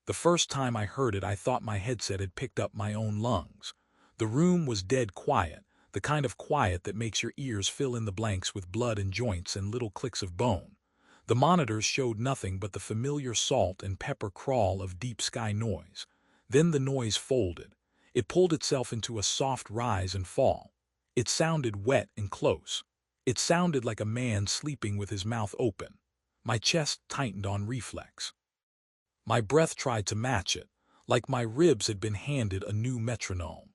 The first time I heard it, I thought my headset had picked up my own lungs. The room was dead quiet, the kind of quiet that makes your ears fill in the blanks with blood and joints and little clicks of bone. The monitors showed nothing but the familiar salt and pepper crawl of deep sky noise. Then the noise folded. It pulled itself into a soft rise and fall. It sounded wet and close. It sounded like a man sleeping with his mouth open. My chest tightened on reflex. My breath tried to match it, like my ribs had been handed a new metronome.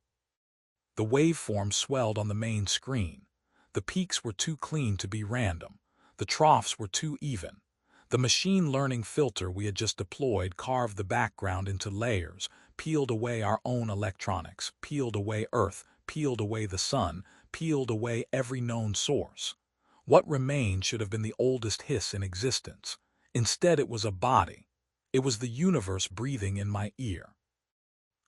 The waveform swelled on the main screen. The peaks were too clean to be random. The troughs were too even. The machine learning filter we had just deployed carved the background into layers, peeled away our own electronics, peeled away Earth, peeled away the sun, peeled away every known source. What remained should have been the oldest hiss in existence. Instead, it was a body. It was the universe breathing in my ear.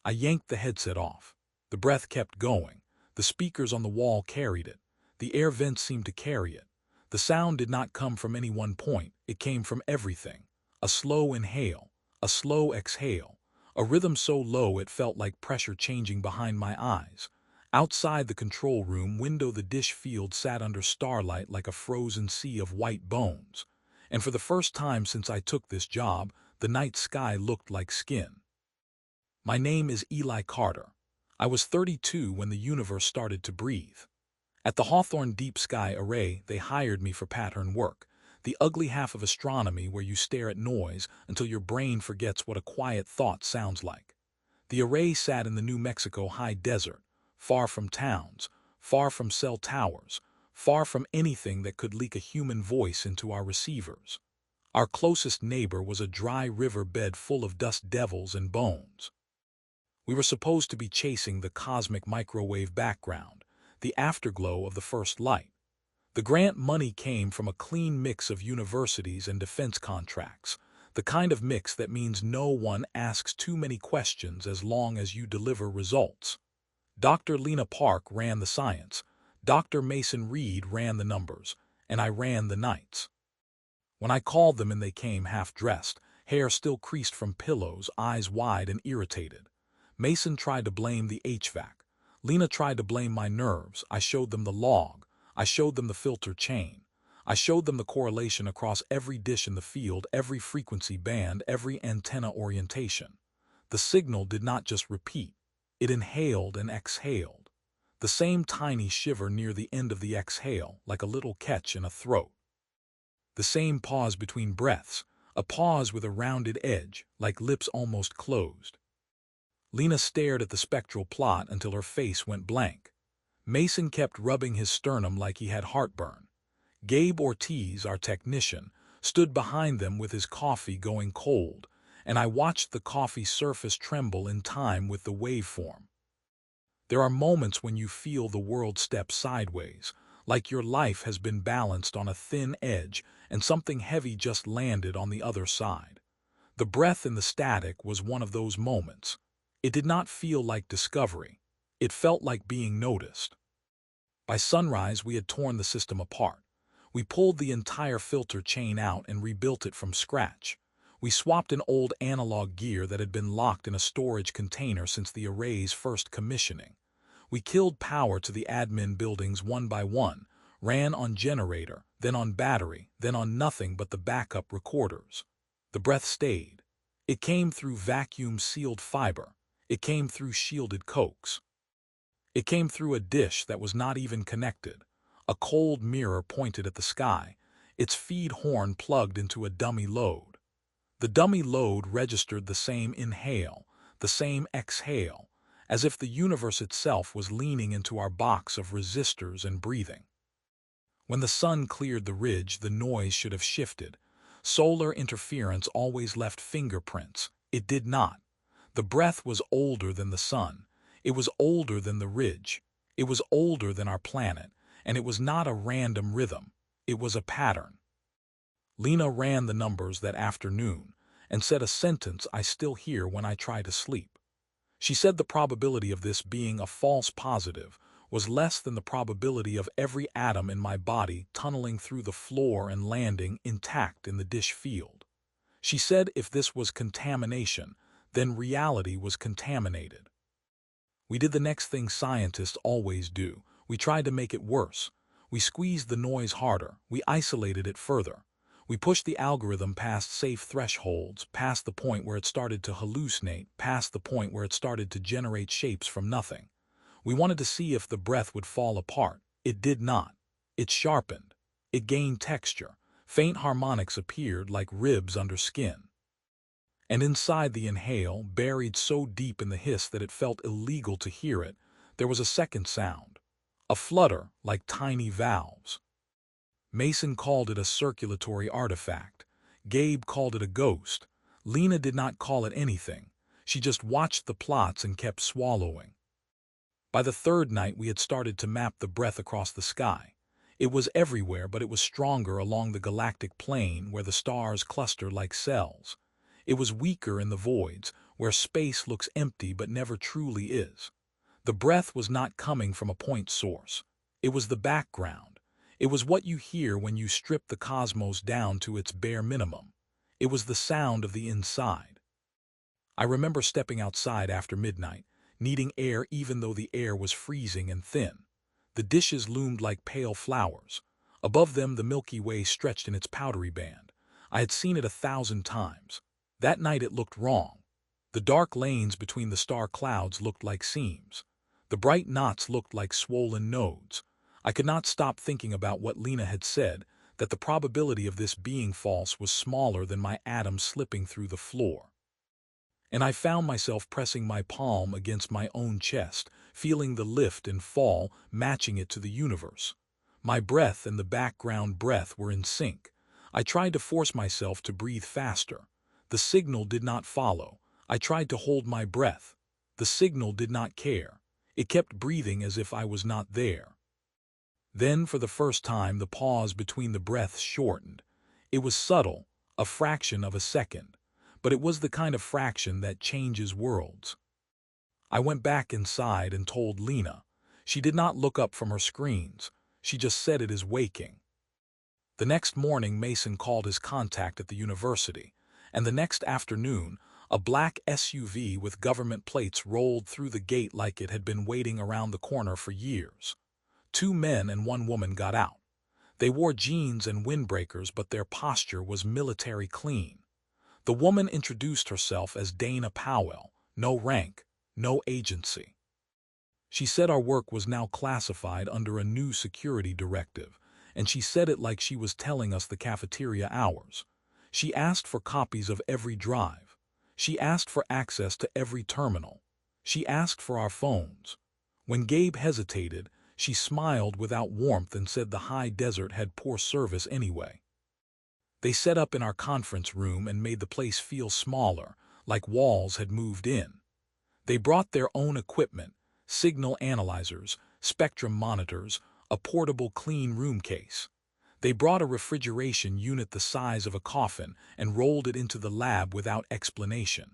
I yanked the headset off. The breath kept going. The speakers on the wall carried it. The air vents seemed to carry it. The sound did not come from any one point. It came from everything. A slow inhale, a slow exhale, a rhythm so low it felt like pressure changing behind my eyes. Outside the control room window, the dish field sat under starlight like a frozen sea of white bones. And for the first time since I took this job, the night sky looked like skin. My name is Eli Carter. I was 32 when the universe started to breathe. At the Hawthorne Deep Sky Array, they hired me for pattern work, the ugly half of astronomy where you stare at noise until your brain forgets what a quiet thought sounds like. The array sat in the New Mexico high desert, far from towns, far from cell towers, far from anything that could leak a human voice into our receivers. Our closest neighbor was a dry river bed full of dust devils and bones. We were supposed to be chasing the cosmic microwave background, the afterglow of the first light. The grant money came from a clean mix of universities and defense contracts, the kind of mix that means no one asks too many questions as long as you deliver results. Dr. Lena Park ran the science, Dr. Mason Reed ran the numbers, and I ran the nights. When I called them and they came half-dressed, hair still creased from pillows, eyes wide and irritated. Mason tried to blame the HVAC. Lena tried to blame my nerves. I showed them the log. I showed them the filter chain. I showed them the correlation across every dish in the field, every frequency band, every antenna orientation. The signal did not just repeat. It inhaled and exhaled. The same tiny shiver near the end of the exhale, like a little catch in a throat. The same pause between breaths, a pause with a rounded edge, like lips almost closed. Lena stared at the spectral plot until her face went blank. Mason kept rubbing his sternum like he had heartburn. Gabe Ortiz, our technician, stood behind them with his coffee going cold, and I watched the coffee surface tremble in time with the waveform. There are moments when you feel the world step sideways, like your life has been balanced on a thin edge and something heavy just landed on the other side. The breath in the static was one of those moments. It did not feel like discovery. It felt like being noticed. By sunrise, we had torn the system apart. We pulled the entire filter chain out and rebuilt it from scratch. We swapped an old analog gear that had been locked in a storage container since the array's first commissioning. We killed power to the admin buildings one by one, ran on generator, then on battery, then on nothing but the backup recorders. The breath stayed. It came through vacuum-sealed fiber. It came through shielded coax. It came through a dish that was not even connected, a cold mirror pointed at the sky, its feed horn plugged into a dummy load. The dummy load registered the same inhale, the same exhale, as if the universe itself was leaning into our box of resistors and breathing. When the sun cleared the ridge, the noise should have shifted. Solar interference always left fingerprints. It did not. The breath was older than the sun. It was older than the ridge. It was older than our planet, and it was not a random rhythm. It was a pattern. Lena ran the numbers that afternoon and said a sentence I still hear when I try to sleep. She said the probability of this being a false positive was less than the probability of every atom in my body tunneling through the floor and landing intact in the dish field. She said if this was contamination, Then reality was contaminated. We did the next thing scientists always do. We tried to make it worse. We squeezed the noise harder. We isolated it further. We pushed the algorithm past safe thresholds, past the point where it started to hallucinate, past the point where it started to generate shapes from nothing. We wanted to see if the breath would fall apart. It did not. It sharpened. It gained texture. Faint harmonics appeared like ribs under skin. And inside the inhale, buried so deep in the hiss that it felt illegal to hear it, there was a second sound. A flutter like tiny valves. Mason called it a circulatory artifact. Gabe called it a ghost. Lena did not call it anything. She just watched the plots and kept swallowing. By the third night, we had started to map the breath across the sky. It was everywhere, but it was stronger along the galactic plane where the stars clustered like cells. It was weaker in the voids, where space looks empty but never truly is. The breath was not coming from a point source. It was the background. It was what you hear when you strip the cosmos down to its bare minimum. It was the sound of the inside. I remember stepping outside after midnight, needing air even though the air was freezing and thin. The dishes loomed like pale flowers. Above them the Milky Way stretched in its powdery band. I had seen it 1,000 times. That night it looked wrong. The dark lanes between the star clouds looked like seams. The bright knots looked like swollen nodes. I could not stop thinking about what Lena had said, that the probability of this being false was smaller than my atom slipping through the floor. And I found myself pressing my palm against my own chest, feeling the lift and fall, matching it to the universe. My breath and the background breath were in sync. I tried to force myself to breathe faster. The signal did not follow. I tried to hold my breath. The signal did not care. It kept breathing as if I was not there. Then, for the first time, the pause between the breaths shortened. It was subtle, a fraction of a second, but it was the kind of fraction that changes worlds. I went back inside and told Lena. She did not look up from her screens. She just said it is waking. The next morning, Mason called his contact at the university, and the next afternoon, a black SUV with government plates rolled through the gate like it had been waiting around the corner for years. 2 men and 1 woman got out. They wore jeans and windbreakers, but their posture was military clean. The woman introduced herself as Dana Powell, no rank, no agency. She said our work was now classified under a new security directive, and she said it like she was telling us the cafeteria hours. She asked for copies of every drive. She asked for access to every terminal. She asked for our phones. When Gabe hesitated, she smiled without warmth and said the high desert had poor service anyway. They set up in our conference room and made the place feel smaller, like walls had moved in. They brought their own equipment, signal analyzers, spectrum monitors, a portable clean room case. They brought a refrigeration unit the size of a coffin and rolled it into the lab without explanation.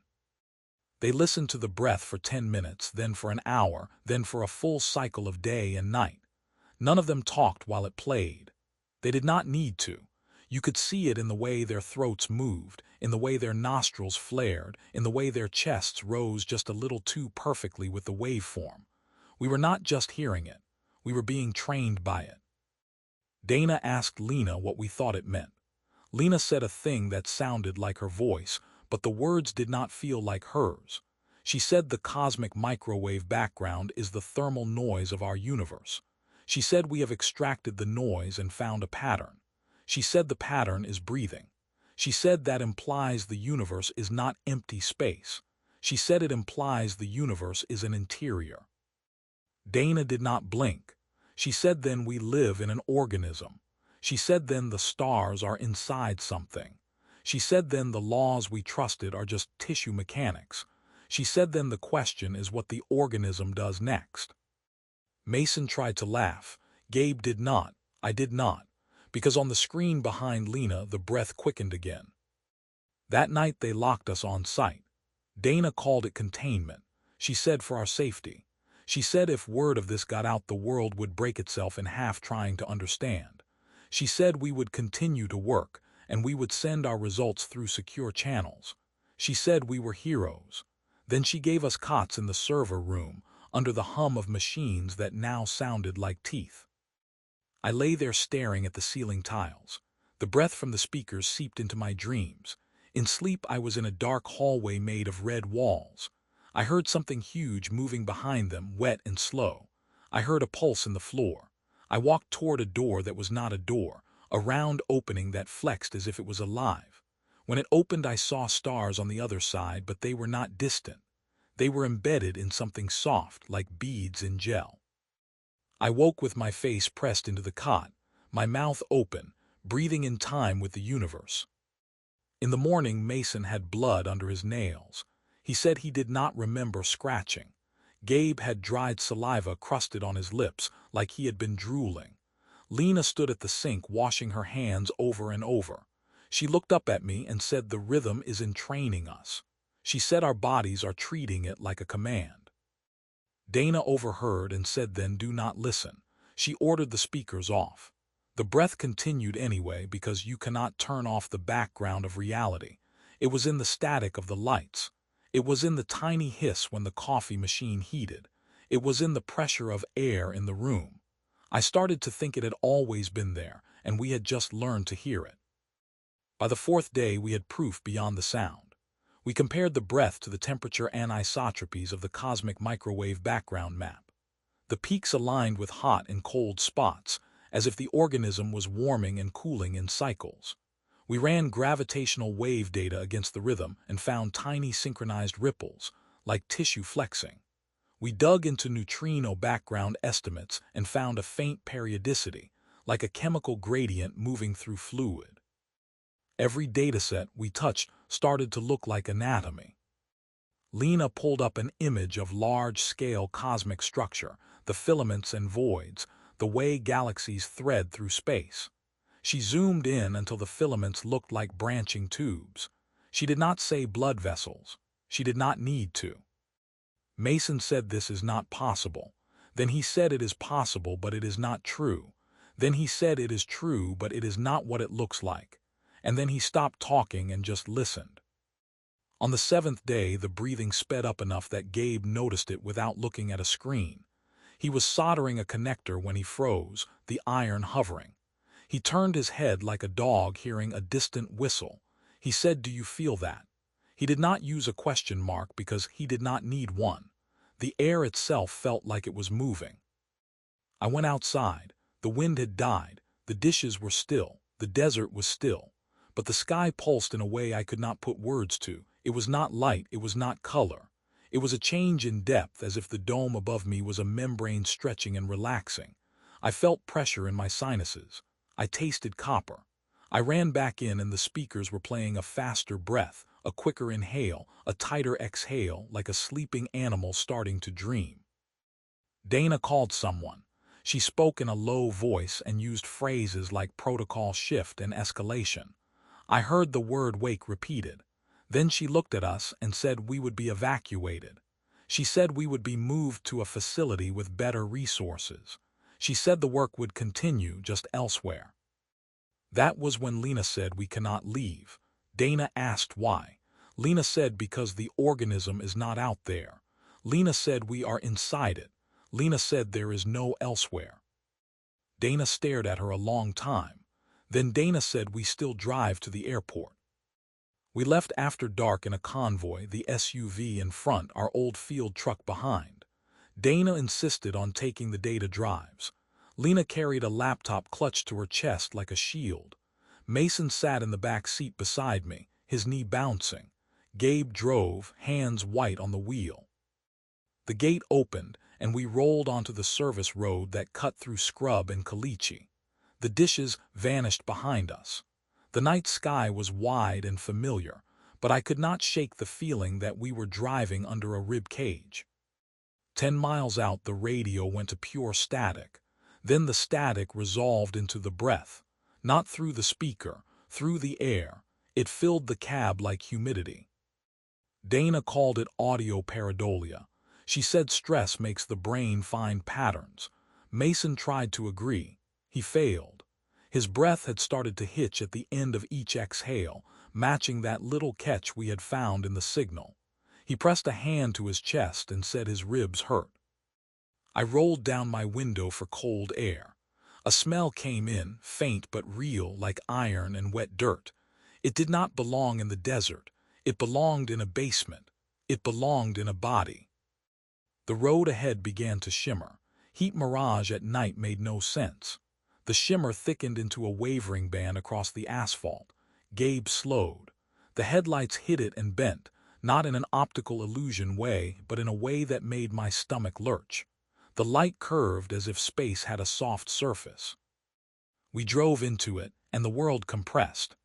They listened to the breath for 10 minutes, then for an hour, then for a full cycle of day and night. None of them talked while it played. They did not need to. You could see it in the way their throats moved, in the way their nostrils flared, in the way their chests rose just a little too perfectly with the waveform. We were not just hearing it. We were being trained by it. Dana asked Lena what we thought it meant. Lena said a thing that sounded like her voice, but the words did not feel like hers. She said the cosmic microwave background is the thermal noise of our universe. She said we have extracted the noise and found a pattern. She said the pattern is breathing. She said that implies the universe is not empty space. She said it implies the universe is an interior. Dana did not blink. She said then we live in an organism. She said then the stars are inside something. She said then the laws we trusted are just tissue mechanics. She said then the question is what the organism does next. Mason tried to laugh. Gabe did not. I did not. Because on the screen behind Lena, the breath quickened again. That night they locked us on site. Dana called it containment. She said for our safety. She said if word of this got out, the world would break itself in half trying to understand. She said we would continue to work, and we would send our results through secure channels. She said we were heroes. Then she gave us cots in the server room, under the hum of machines that now sounded like teeth. I lay there staring at the ceiling tiles. The breath from the speakers seeped into my dreams. In sleep I was in a dark hallway made of red walls. I heard something huge moving behind them, wet and slow. I heard a pulse in the floor. I walked toward a door that was not a door, a round opening that flexed as if it was alive. When it opened I saw stars on the other side, but they were not distant. They were embedded in something soft, like beads in gel. I woke with my face pressed into the cot, my mouth open, breathing in time with the universe. In the morning Mason had blood under his nails. He said he did not remember scratching. Gabe had dried saliva crusted on his lips, like he had been drooling. Lena stood at the sink washing her hands over and over. She looked up at me and said the rhythm is entraining us. She said our bodies are treating it like a command. Dana overheard and said then do not listen. She ordered the speakers off. The breath continued anyway because you cannot turn off the background of reality. It was in the static of the lights. It was in the tiny hiss when the coffee machine heated. It was in the pressure of air in the room. I started to think it had always been there, and we had just learned to hear it. By the fourth day we had proof beyond the sound. We compared the breath to the temperature anisotropies of the cosmic microwave background map. The peaks aligned with hot and cold spots, as if the organism was warming and cooling in cycles. We ran gravitational wave data against the rhythm and found tiny synchronized ripples, like tissue flexing. We dug into neutrino background estimates and found a faint periodicity, like a chemical gradient moving through fluid. Every dataset we touched started to look like anatomy. Lena pulled up an image of large-scale cosmic structure, the filaments and voids, the way galaxies thread through space. She zoomed in until the filaments looked like branching tubes. She did not say blood vessels. She did not need to. Mason said this is not possible. Then he said it is possible, but it is not true. Then he said it is true, but it is not what it looks like. And then he stopped talking and just listened. On the seventh day, the breathing sped up enough that Gabe noticed it without looking at a screen. He was soldering a connector when he froze, the iron hovering. He turned his head like a dog hearing a distant whistle. He said, "Do you feel that?" He did not use a question mark because he did not need one. The air itself felt like it was moving. I went outside. The wind had died. The dishes were still. The desert was still. But the sky pulsed in a way I could not put words to. It was not light. It was not color. It was a change in depth, as if the dome above me was a membrane stretching and relaxing. I felt pressure in my sinuses. I tasted copper. I ran back in and the speakers were playing a faster breath, a quicker inhale, a tighter exhale, like a sleeping animal starting to dream. Dana called someone. She spoke in a low voice and used phrases like protocol shift and escalation. I heard the word wake repeated. Then she looked at us and said we would be evacuated. She said we would be moved to a facility with better resources. She said the work would continue, just elsewhere. That was when Lena said we cannot leave. Dana asked why. Lena said because the organism is not out there. Lena said we are inside it. Lena said there is no elsewhere. Dana stared at her a long time. Then Dana said we still drive to the airport. We left after dark in a convoy, the SUV in front, our old field truck behind. Dana insisted on taking the data drives. Lena carried a laptop clutched to her chest like a shield. Mason sat in the back seat beside me, his knee bouncing. Gabe drove, hands white on the wheel. The gate opened, and we rolled onto the service road that cut through scrub and caliche. The dishes vanished behind us. The night sky was wide and familiar, but I could not shake the feeling that we were driving under a rib cage. 10 miles out, the radio went to pure static. Then the static resolved into the breath. Not through the speaker, through the air. It filled the cab like humidity. Dana called it audio pareidolia. She said stress makes the brain find patterns. Mason tried to agree. He failed. His breath had started to hitch at the end of each exhale, matching that little catch we had found in the signal. He pressed a hand to his chest and said his ribs hurt. I rolled down my window for cold air. A smell came in, faint but real, like iron and wet dirt. It did not belong in the desert. It belonged in a basement. It belonged in a body. The road ahead began to shimmer. Heat mirage at night made no sense. The shimmer thickened into a wavering band across the asphalt. Gabe slowed. The headlights hit it and bent, not in an optical illusion way, but in a way that made my stomach lurch. The light curved as if space had a soft surface. We drove into it, and the world compressed.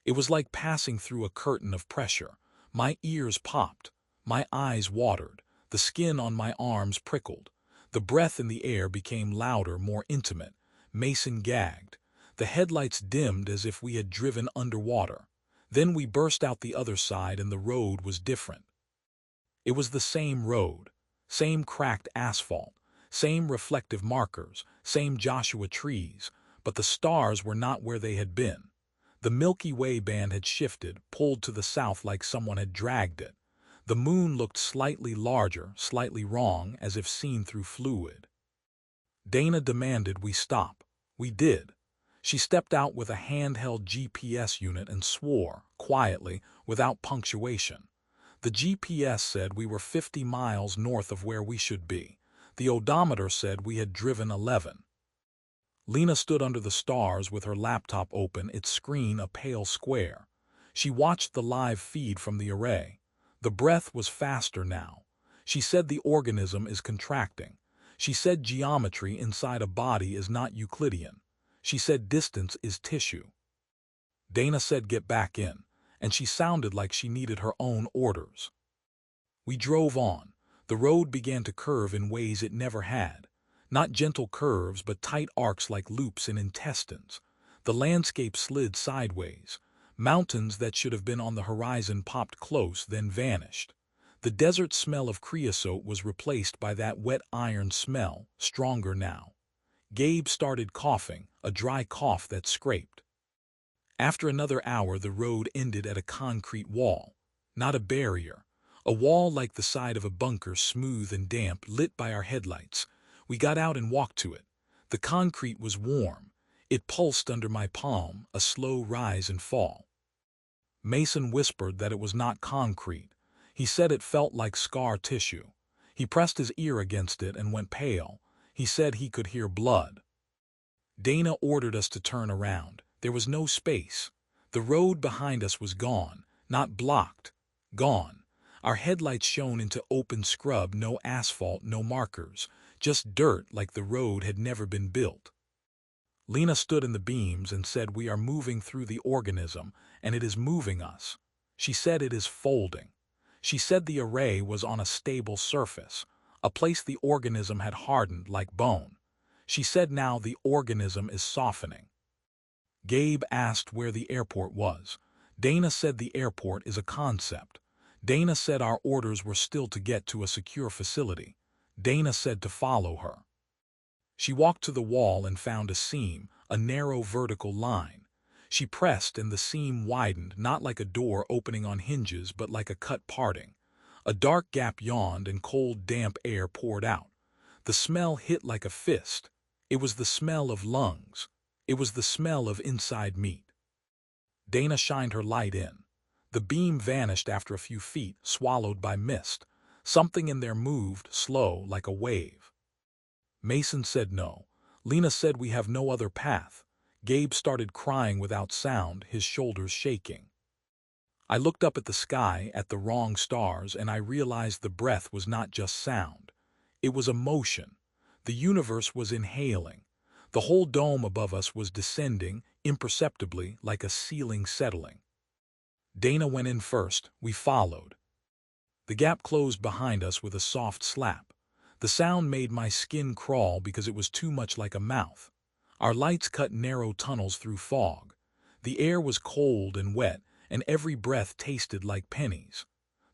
It was like passing through a curtain of pressure. My ears popped. My eyes watered. The skin on my arms prickled. The breath in the air became louder, more intimate. Mason gagged. The headlights dimmed as if we had driven underwater. Then we burst out the other side and the road was different. It was the same road, same cracked asphalt, same reflective markers, same Joshua trees, but the stars were not where they had been. The Milky Way band had shifted, pulled to the south like someone had dragged it. The moon looked slightly larger, slightly wrong, as if seen through fluid. Dana demanded we stop. We did. She stepped out with a handheld GPS unit and swore, quietly, without punctuation. The GPS said we were 50 miles north of where we should be. The odometer said we had driven 11. Lena stood under the stars with her laptop open, its screen a pale square. She watched the live feed from the array. The breath was faster now. She said the organism is contracting. She said geometry inside a body is not Euclidean. She said distance is tissue. Dana said get back in, and she sounded like she needed her own orders. We drove on. The road began to curve in ways it never had. Not gentle curves, but tight arcs like loops in intestines. The landscape slid sideways. Mountains that should have been on the horizon popped close, then vanished. The desert smell of creosote was replaced by that wet iron smell, stronger now. Gabe started coughing, a dry cough that scraped. After another hour, the road ended at a concrete wall. Not a barrier. A wall like the side of a bunker, smooth and damp, lit by our headlights. We got out and walked to it. The concrete was warm. It pulsed under my palm, a slow rise and fall. Mason whispered that it was not concrete. He said it felt like scar tissue. He pressed his ear against it and went pale. He said he could hear blood. Dana ordered us to turn around. There was no space. The road behind us was gone, not blocked. Gone. Our headlights shone into open scrub, no asphalt, no markers. Just dirt like the road had never been built. Lena stood in the beams and said we are moving through the organism, and it is moving us. She said it is folding. She said the array was on a stable surface, a place the organism had hardened like bone. She said now the organism is softening. Gabe asked where the airport was. Dana said the airport is a concept. Dana said our orders were still to get to a secure facility. Dana said to follow her. She walked to the wall and found a seam, a narrow vertical line. She pressed and the seam widened, not like a door opening on hinges, but like a cut parting. A dark gap yawned and cold, damp air poured out. The smell hit like a fist. It was the smell of lungs. It was the smell of inside meat. Dana shined her light in. The beam vanished after a few feet, swallowed by mist. Something in there moved, slow, like a wave. Mason said no. Lena said we have no other path. Gabe started crying without sound, his shoulders shaking. I looked up at the sky, at the wrong stars, and I realized the breath was not just sound. It was emotion. The universe was inhaling. The whole dome above us was descending, imperceptibly, like a ceiling settling. Dana went in first. We followed. The gap closed behind us with a soft slap. The sound made my skin crawl because it was too much like a mouth. Our lights cut narrow tunnels through fog. The air was cold and wet, and every breath tasted like pennies.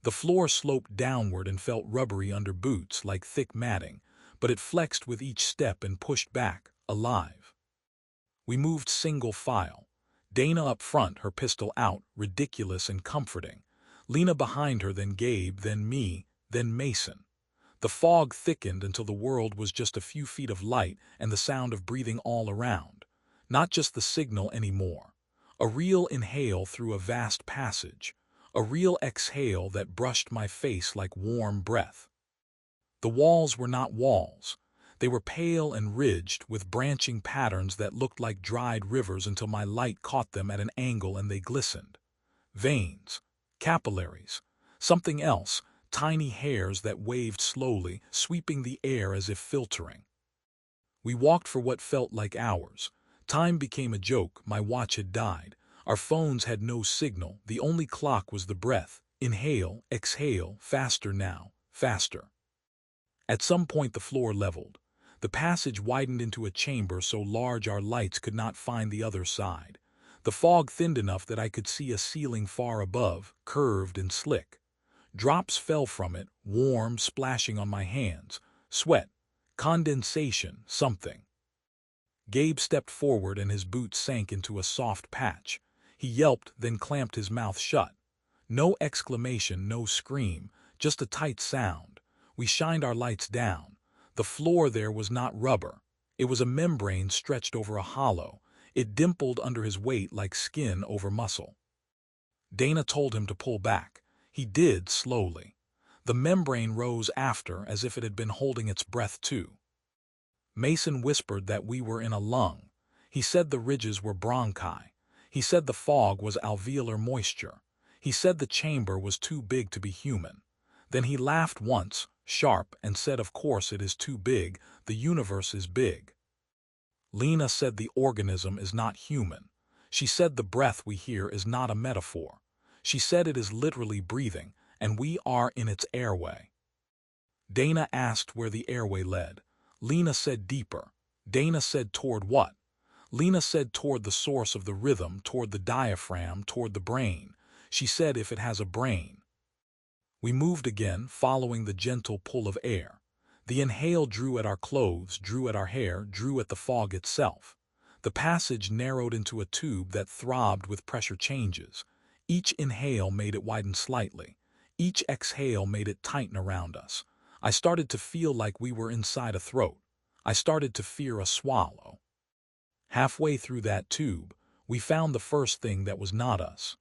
The floor sloped downward and felt rubbery under boots, like thick matting, but it flexed with each step and pushed back, alive. We moved single file. Dana up front, her pistol out, ridiculous and comforting. Lena behind her, then Gabe, then me, then Mason. The fog thickened until the world was just a few feet of light and the sound of breathing all around. Not just the signal anymore. A real inhale through a vast passage. A real exhale that brushed my face like warm breath. The walls were not walls. They were pale and ridged with branching patterns that looked like dried rivers until my light caught them at an angle and they glistened. Veins, capillaries, something else, tiny hairs that waved slowly, sweeping the air as if filtering. We walked for what felt like hours. Time became a joke, my watch had died. Our phones had no signal, the only clock was the breath. Inhale, exhale, faster now, faster. At some point the floor leveled. The passage widened into a chamber so large our lights could not find the other side. The fog thinned enough that I could see a ceiling far above, curved and slick. Drops fell from it, warm, splashing on my hands. Sweat, condensation, something. Gabe stepped forward and his boots sank into a soft patch. He yelped, then clamped his mouth shut. No exclamation, no scream, just a tight sound. We shined our lights down. The floor there was not rubber. It was a membrane stretched over a hollow. It dimpled under his weight like skin over muscle. Dana told him to pull back. He did, slowly. The membrane rose after, as if it had been holding its breath too. Mason whispered that we were in a lung. He said the ridges were bronchi. He said the fog was alveolar moisture. He said the chamber was too big to be human. Then he laughed once, sharp, and said, "Of course it is too big. The universe is big." Lena said the organism is not human. She said the breath we hear is not a metaphor. She said it is literally breathing, and we are in its airway. Dana asked where the airway led. Lena said deeper. Dana said toward what? Lena said toward the source of the rhythm, toward the diaphragm, toward the brain. She said if it has a brain. We moved again, following the gentle pull of air. The inhale drew at our clothes, drew at our hair, drew at the fog itself. The passage narrowed into a tube that throbbed with pressure changes. Each inhale made it widen slightly. Each exhale made it tighten around us. I started to feel like we were inside a throat. I started to fear a swallow. Halfway through that tube, we found the first thing that was not us.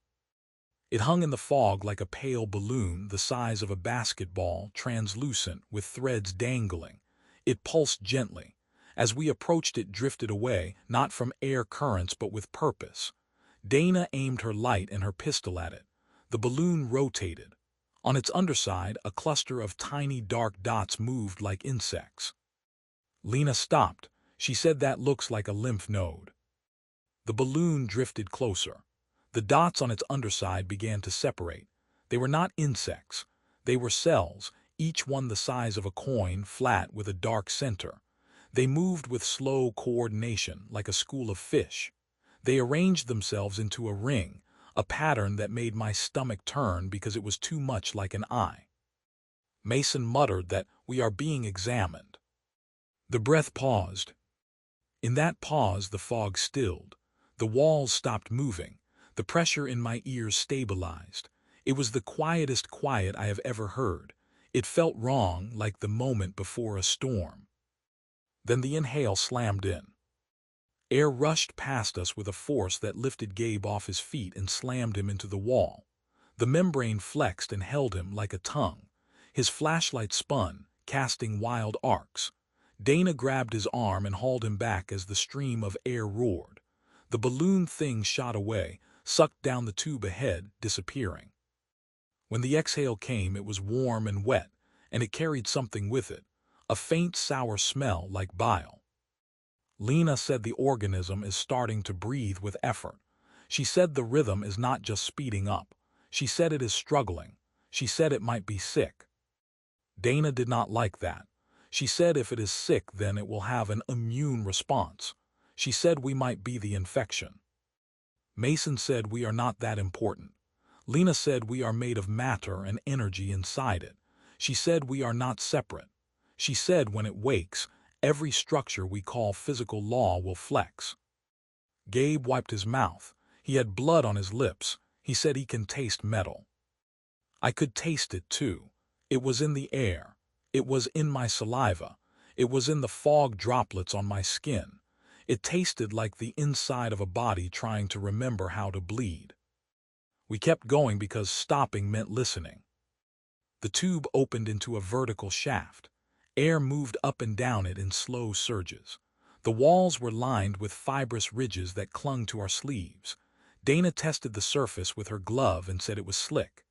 It hung in the fog like a pale balloon the size of a basketball, translucent, with threads dangling. It pulsed gently. As we approached it drifted away, not from air currents but with purpose. Dana aimed her light and her pistol at it. The balloon rotated. On its underside, a cluster of tiny dark dots moved like insects. Lena stopped. She said that looks like a lymph node. The balloon drifted closer. The dots on its underside began to separate. They were not insects. They were cells, each one the size of a coin, flat with a dark center. They moved with slow coordination, like a school of fish. They arranged themselves into a ring, a pattern that made my stomach turn because it was too much like an eye. Mason muttered that we are being examined. The breath paused. In that pause, the fog stilled. The walls stopped moving. The pressure in my ears stabilized. It was the quietest quiet I have ever heard. It felt wrong, like the moment before a storm. Then the inhale slammed in. Air rushed past us with a force that lifted Gabe off his feet and slammed him into the wall. The membrane flexed and held him like a tongue. His flashlight spun, casting wild arcs. Dana grabbed his arm and hauled him back as the stream of air roared. The balloon thing shot away, sucked down the tube ahead, disappearing. When the exhale came, it was warm and wet, and it carried something with it, a faint sour smell like bile. Lena said the organism is starting to breathe with effort. She said the rhythm is not just speeding up. She said it is struggling. She said it might be sick. Dana did not like that. She said if it is sick, then it will have an immune response. She said we might be the infection. Mason said we are not that important. Lena said we are made of matter and energy inside it. She said we are not separate. She said when it wakes, every structure we call physical law will flex. Gabe wiped his mouth. He had blood on his lips. He said he can taste metal. I could taste it too. It was in the air. It was in my saliva. It was in the fog droplets on my skin. It tasted like the inside of a body trying to remember how to bleed. We kept going because stopping meant listening. The tube opened into a vertical shaft. Air moved up and down it in slow surges. The walls were lined with fibrous ridges that clung to our sleeves. Dana tested the surface with her glove and said it was slick.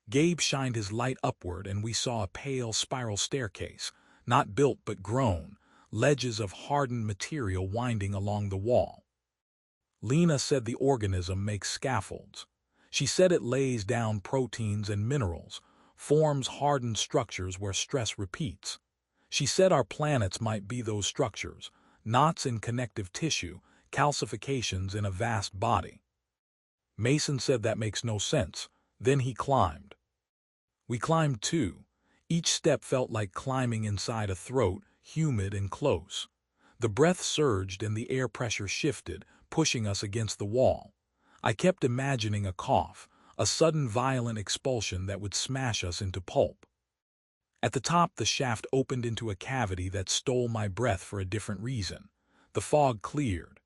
Gabe shined his light upward and we saw a pale spiral staircase, not built but grown, ledges of hardened material winding along the wall. Lena said the organism makes scaffolds. She said it lays down proteins and minerals, forms hardened structures where stress repeats. She said our planets might be those structures, knots in connective tissue, calcifications in a vast body. Mason said that makes no sense. Then he climbed. We climbed too. Each step felt like climbing inside a throat, humid and close. The breath surged and the air pressure shifted, pushing us against the wall. I kept imagining a cough, a sudden violent expulsion that would smash us into pulp. At the top, the shaft opened into a cavity that stole my breath for a different reason. The fog cleared.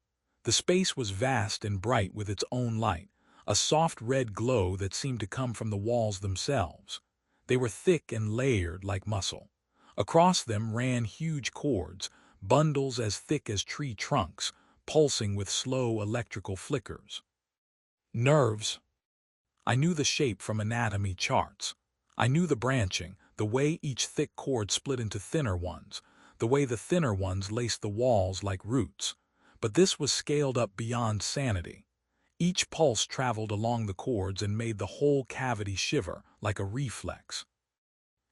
The space was vast and bright with its own light, a soft red glow that seemed to come from the walls themselves. They were thick and layered like muscle. Across them ran huge cords, bundles as thick as tree trunks, pulsing with slow electrical flickers. Nerves. I knew the shape from anatomy charts. I knew the branching, the way each thick cord split into thinner ones, the way the thinner ones laced the walls like roots. But this was scaled up beyond sanity. Each pulse traveled along the cords and made the whole cavity shiver like a reflex.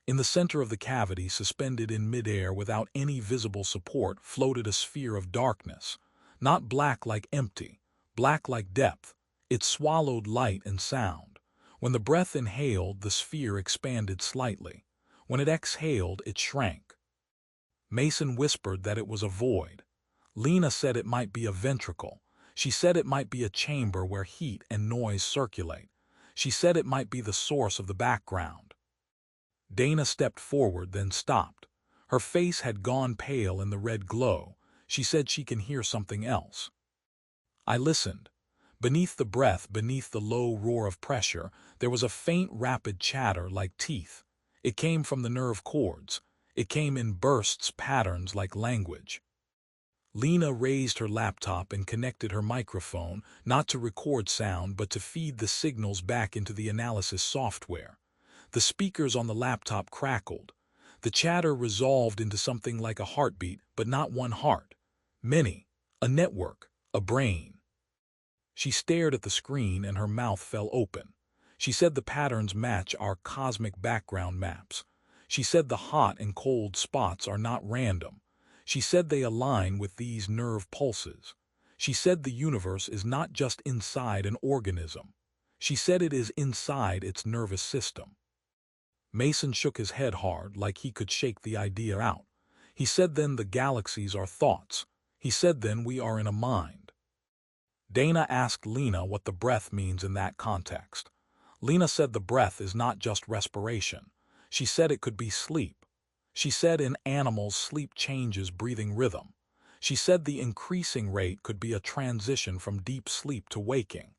In the center of the cavity, suspended in midair without any visible support, floated a sphere of darkness. Not black like empty, black like depth. It swallowed light and sound. When the breath inhaled, the sphere expanded slightly. When it exhaled, it shrank. Mason whispered that it was a void. Lena said it might be a ventricle. She said it might be a chamber where heat and noise circulate. She said it might be the source of the background. Dana stepped forward, then stopped. Her face had gone pale in the red glow. She said she can hear something else. I listened. Beneath the breath, beneath the low roar of pressure, there was a faint, rapid chatter like teeth. It came from the nerve cords. It came in bursts, patterns like language. Lena raised her laptop and connected her microphone, not to record sound but to feed the signals back into the analysis software. The speakers on the laptop crackled. The chatter resolved into something like a heartbeat, but not one heart. Many. A network. A brain. She stared at the screen and her mouth fell open. She said the patterns match our cosmic background maps. She said the hot and cold spots are not random. She said they align with these nerve pulses. She said the universe is not just inside an organism. She said it is inside its nervous system. Mason shook his head hard, like he could shake the idea out. He said then the galaxies are thoughts. He said then we are in a mind. Dana asked Lena what the breath means in that context. Lena said the breath is not just respiration. She said it could be sleep. She said in animals sleep changes breathing rhythm. She said the increasing rate could be a transition from deep sleep to waking.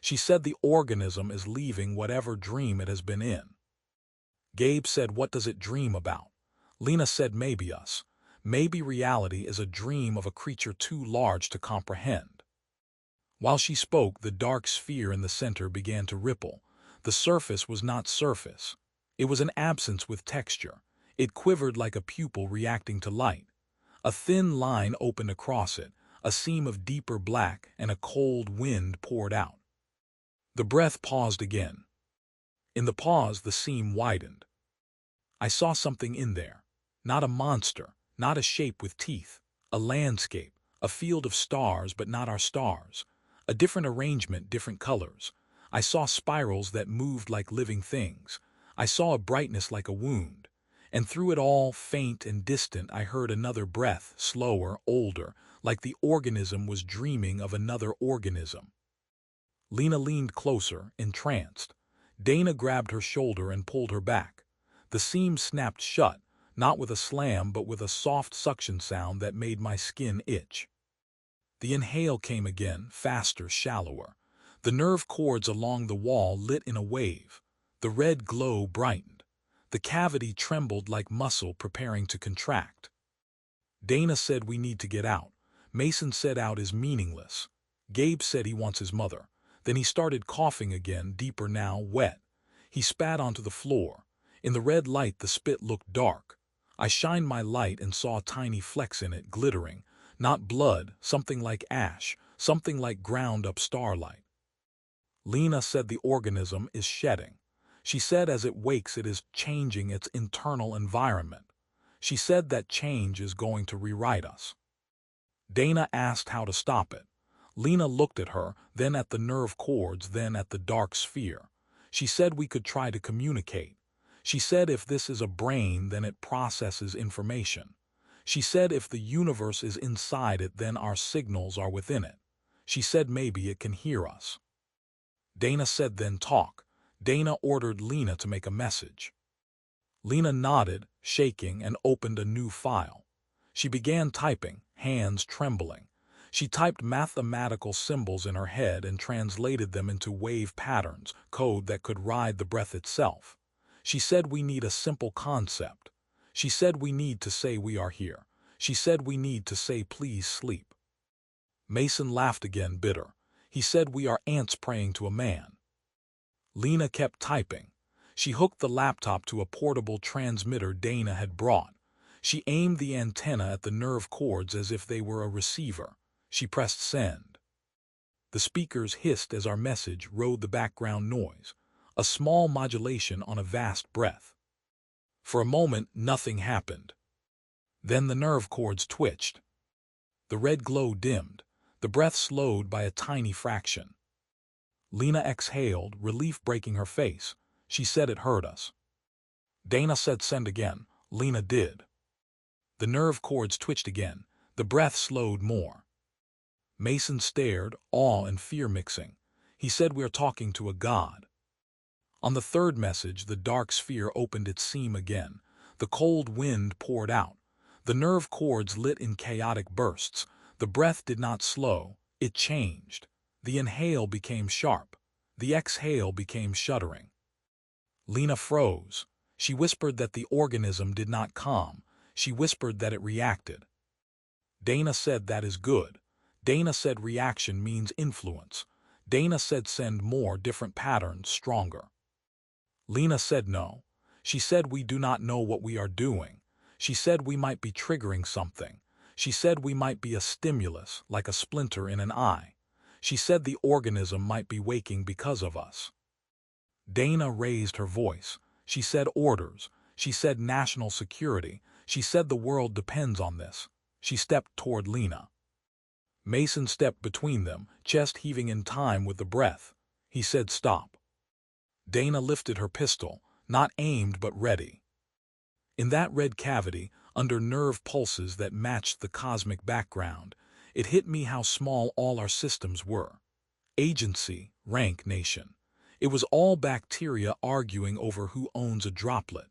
She said the organism is leaving whatever dream it has been in. Gabe said, what does it dream about? Lena said, maybe us. Maybe reality is a dream of a creature too large to comprehend. While she spoke, the dark sphere in the center began to ripple. The surface was not surface. It was an absence with texture. It quivered like a pupil reacting to light. A thin line opened across it, a seam of deeper black, and a cold wind poured out. The breath paused again. In the pause, the seam widened. I saw something in there. Not a monster, not a shape with teeth. A landscape, a field of stars but not our stars. A different arrangement, different colors. I saw spirals that moved like living things. I saw a brightness like a wound. And through it all, faint and distant, I heard another breath, slower, older, like the organism was dreaming of another organism. Lena leaned closer, entranced. Dana grabbed her shoulder and pulled her back. The seam snapped shut, not with a slam but with a soft suction sound that made my skin itch. The inhale came again, faster, shallower. The nerve cords along the wall lit in a wave. The red glow brightened. The cavity trembled like muscle preparing to contract. Dana said we need to get out. Mason said out is meaningless. Gabe said he wants his mother. Then he started coughing again, deeper now, wet. He spat onto the floor. In the red light the spit looked dark. I shined my light and saw tiny flecks in it, glittering. Not blood, something like ash, something like ground-up starlight. Lena said the organism is shedding. She said as it wakes it is changing its internal environment. She said that change is going to rewrite us. Dana asked how to stop it. Lena looked at her, then at the nerve cords, then at the dark sphere. She said we could try to communicate. She said if this is a brain, then it processes information. She said if the universe is inside it, then our signals are within it. She said maybe it can hear us. Dana said then talk. Dana ordered Lena to make a message. Lena nodded, shaking, and opened a new file. She began typing, hands trembling. She typed mathematical symbols in her head and translated them into wave patterns, code that could ride the breath itself. She said we need a simple concept. She said we need to say we are here. She said we need to say please sleep. Mason laughed again, bitter. He said we are ants praying to a man. Lena kept typing. She hooked the laptop to a portable transmitter Dana had brought. She aimed the antenna at the nerve cords as if they were a receiver. She pressed send. The speakers hissed as our message rode the background noise, a small modulation on a vast breath. For a moment, nothing happened. Then the nerve cords twitched. The red glow dimmed. The breath slowed by a tiny fraction. Lena exhaled, relief breaking her face. She said it hurt us. Dana said send again. Lena did. The nerve cords twitched again. The breath slowed more. Mason stared, awe and fear mixing. He said we are talking to a god. On the third message, the dark sphere opened its seam again. The cold wind poured out. The nerve cords lit in chaotic bursts. The breath did not slow. It changed. The inhale became sharp. The exhale became shuddering. Lena froze. She whispered that the organism did not calm. She whispered that it reacted. Dana said that is good. Dana said reaction means influence. Dana said send more different patterns, stronger. Lena said no. She said we do not know what we are doing. She said we might be triggering something. She said we might be a stimulus, like a splinter in an eye. She said the organism might be waking because of us. Dana raised her voice. She said orders. She said national security. She said the world depends on this. She stepped toward Lena. Mason stepped between them, chest heaving in time with the breath. He said stop. Dana lifted her pistol, not aimed but ready. In that red cavity, under nerve pulses that matched the cosmic background, it hit me how small all our systems were. Agency, rank, nation. It was all bacteria arguing over who owns a droplet.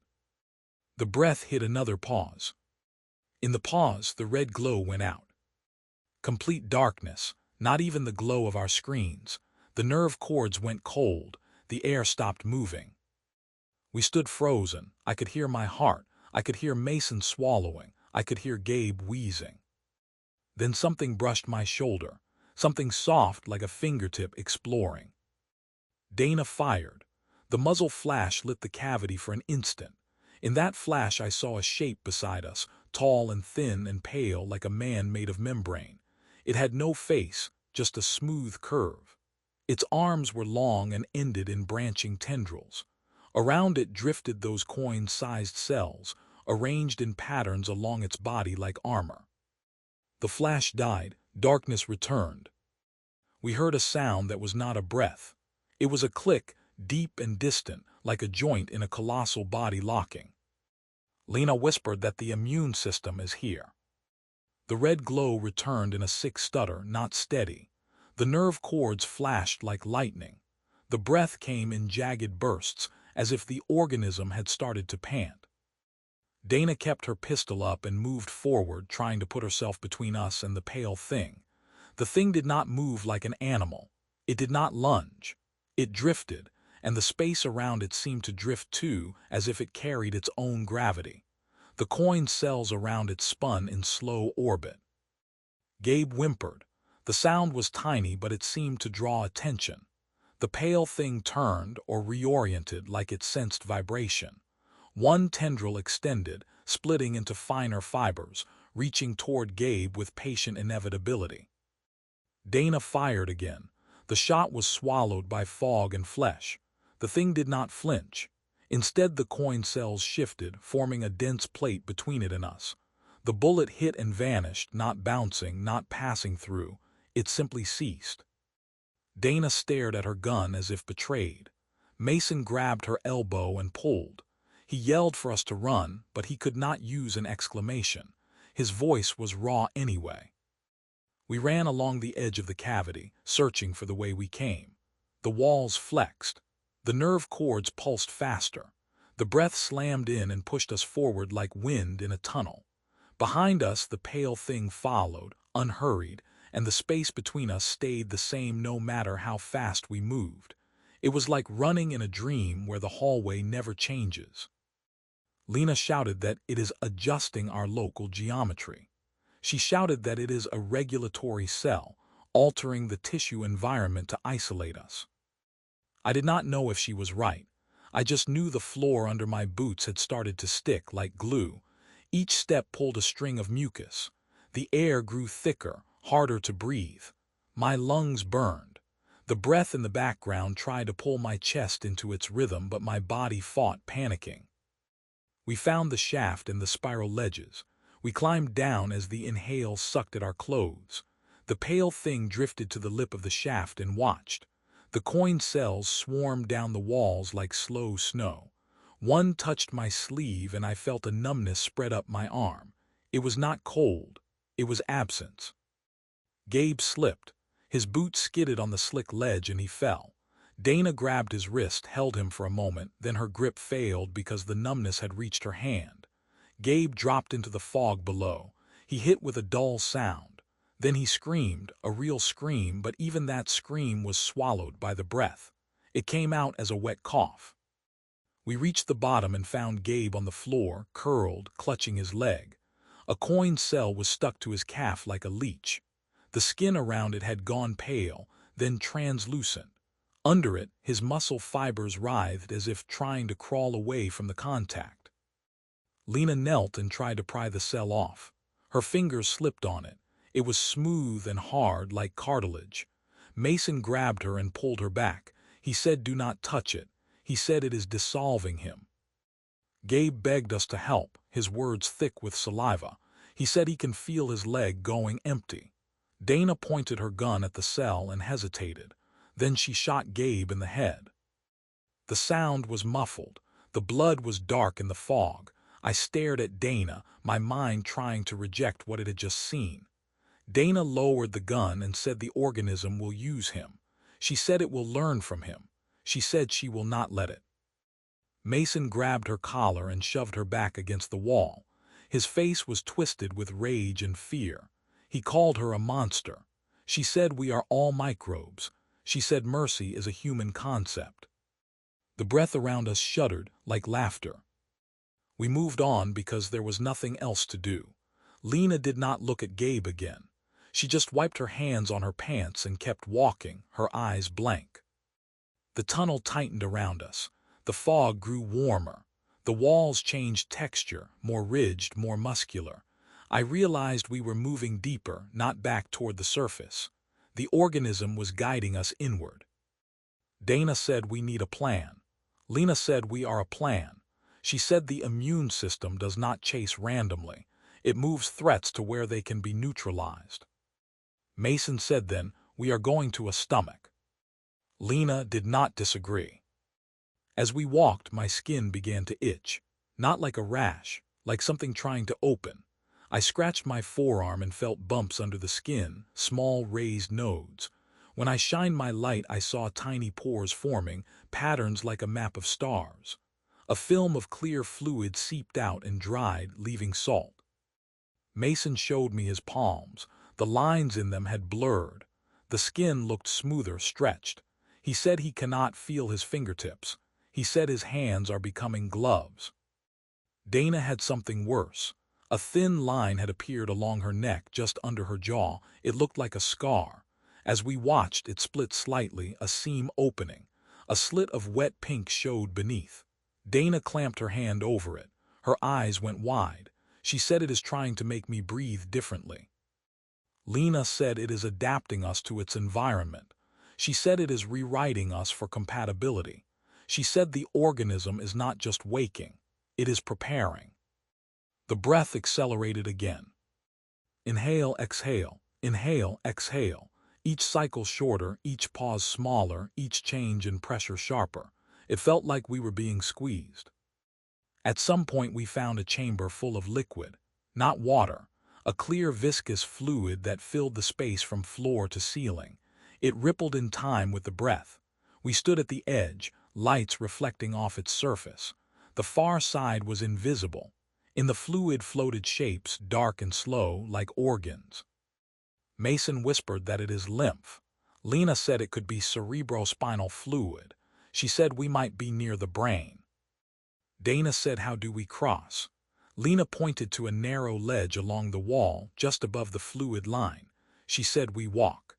The breath hit another pause. In the pause, the red glow went out. Complete darkness, not even the glow of our screens. The nerve cords went cold. The air stopped moving. We stood frozen. I could hear my heart. I could hear Mason swallowing. I could hear Gabe wheezing. Then something brushed my shoulder, something soft like a fingertip exploring. Dana fired. The muzzle flash lit the cavity for an instant. In that flash I saw a shape beside us, tall and thin and pale like a man made of membrane. It had no face, just a smooth curve. Its arms were long and ended in branching tendrils. Around it drifted those coin-sized cells, arranged in patterns along its body like armor. The flash died, darkness returned. We heard a sound that was not a breath. It was a click, deep and distant, like a joint in a colossal body locking. Lena whispered that the immune system is here. The red glow returned in a sick stutter, not steady. The nerve cords flashed like lightning. The breath came in jagged bursts, as if the organism had started to pant. Dana kept her pistol up and moved forward, trying to put herself between us and the pale thing. The thing did not move like an animal. It did not lunge. It drifted, and the space around it seemed to drift too, as if it carried its own gravity. The coin cells around it spun in slow orbit. Gabe whimpered. The sound was tiny, but it seemed to draw attention. The pale thing turned or reoriented like it sensed vibration. One tendril extended, splitting into finer fibers, reaching toward Gabe with patient inevitability. Dana fired again. The shot was swallowed by fog and flesh. The thing did not flinch. Instead, the coin cells shifted, forming a dense plate between it and us. The bullet hit and vanished, not bouncing, not passing through. It simply ceased. Dana stared at her gun as if betrayed. Mason grabbed her elbow and pulled. He yelled for us to run, but he could not use an exclamation. His voice was raw anyway. We ran along the edge of the cavity, searching for the way we came. The walls flexed. The nerve cords pulsed faster. The breath slammed in and pushed us forward like wind in a tunnel. Behind us, the pale thing followed, unhurried, and the space between us stayed the same no matter how fast we moved. It was like running in a dream where the hallway never changes. Lena shouted that it is adjusting our local geometry. She shouted that it is a regulatory cell, altering the tissue environment to isolate us. I did not know if she was right. I just knew the floor under my boots had started to stick like glue. Each step pulled a string of mucus. The air grew thicker, harder to breathe. My lungs burned. The breath in the background tried to pull my chest into its rhythm, but my body fought, panicking. We found the shaft and the spiral ledges. We climbed down as the inhale sucked at our clothes. The pale thing drifted to the lip of the shaft and watched. The coin cells swarmed down the walls like slow snow. One touched my sleeve and I felt a numbness spread up my arm. It was not cold. It was absence. Gabe slipped. His boot skidded on the slick ledge and he fell. Dana grabbed his wrist, held him for a moment, then her grip failed because the numbness had reached her hand. Gabe dropped into the fog below. He hit with a dull sound. Then he screamed, a real scream, but even that scream was swallowed by the breath. It came out as a wet cough. We reached the bottom and found Gabe on the floor, curled, clutching his leg. A coin cell was stuck to his calf like a leech. The skin around it had gone pale, then translucent. Under it, his muscle fibers writhed as if trying to crawl away from the contact. Lena knelt and tried to pry the cell off. Her fingers slipped on it. It was smooth and hard like cartilage. Mason grabbed her and pulled her back. He said, "Do not touch it." He said, "It is dissolving him." Gabe begged us to help, his words thick with saliva. He said he can feel his leg going empty. Dana pointed her gun at the cell and hesitated. Then she shot Gabe in the head. The sound was muffled. The blood was dark in the fog. I stared at Dana, my mind trying to reject what it had just seen. Dana lowered the gun and said the organism will use him. She said it will learn from him. She said she will not let it. Mason grabbed her collar and shoved her back against the wall. His face was twisted with rage and fear. He called her a monster. She said we are all microbes. She said mercy is a human concept. The breath around us shuddered like laughter. We moved on because there was nothing else to do. Lena did not look at Gabe again. She just wiped her hands on her pants and kept walking, her eyes blank. The tunnel tightened around us. The fog grew warmer. The walls changed texture, more ridged, more muscular. I realized we were moving deeper, not back toward the surface. The organism was guiding us inward. Dana said we need a plan. Lena said we are a plan. She said the immune system does not chase randomly. It moves threats to where they can be neutralized. Mason said then, we are going to a stomach. Lena did not disagree. As we walked, my skin began to itch. Not like a rash, like something trying to open. I scratched my forearm and felt bumps under the skin, small raised nodes. When I shined my light, I saw tiny pores forming, patterns like a map of stars. A film of clear fluid seeped out and dried, leaving salt. Mason showed me his palms. The lines in them had blurred. The skin looked smoother, stretched. He said he cannot feel his fingertips. He said his hands are becoming gloves. Dana had something worse. A thin line had appeared along her neck, just under her jaw. It looked like a scar. As we watched, it split slightly, a seam opening. A slit of wet pink showed beneath. Dana clamped her hand over it. Her eyes went wide. She said, "It is trying to make me breathe differently." Lena said, "It is adapting us to its environment." She said, "It is rewriting us for compatibility." She said, "The organism is not just waking, it is preparing." The breath accelerated again. Inhale, exhale, inhale, exhale. Each cycle shorter, each pause smaller, each change in pressure sharper. It felt like we were being squeezed. At some point we found a chamber full of liquid, not water, a clear viscous fluid that filled the space from floor to ceiling. It rippled in time with the breath. We stood at the edge, lights reflecting off its surface. The far side was invisible. In the fluid floated shapes, dark and slow, like organs. Mason whispered that it is lymph. Lena said it could be cerebrospinal fluid. She said we might be near the brain. Dana said, "How do we cross?" Lena pointed to a narrow ledge along the wall, just above the fluid line. She said, "We walk."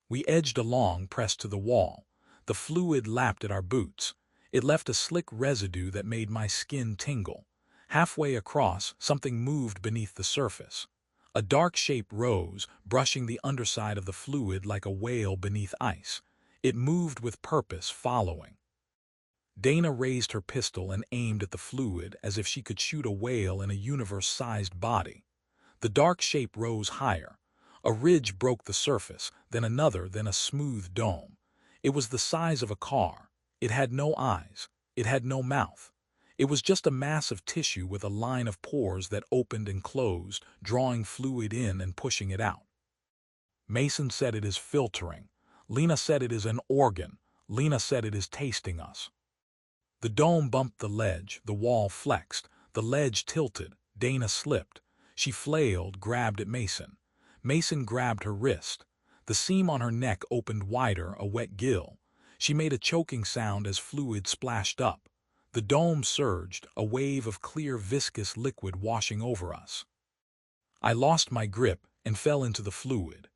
We edged along, pressed to the wall. The fluid lapped at our boots. It left a slick residue that made my skin tingle. Halfway across, something moved beneath the surface. A dark shape rose, brushing the underside of the fluid like a whale beneath ice. It moved with purpose, following. Dana raised her pistol and aimed at the fluid as if she could shoot a whale in a universe-sized body. The dark shape rose higher. A ridge broke the surface, then another, then a smooth dome. It was the size of a car. It had no eyes. It had no mouth. It was just a mass of tissue with a line of pores that opened and closed, drawing fluid in and pushing it out. Mason said, "It is filtering." Lena said, "It is an organ." Lena said, "It is tasting us." The dome bumped the ledge, the wall flexed, the ledge tilted. Dana slipped. She flailed, grabbed at Mason. Mason grabbed her wrist. The seam on her neck opened wider, a wet gill. She made a choking sound as fluid splashed up. The dome surged, a wave of clear viscous liquid washing over us. I lost my grip and fell into the fluid.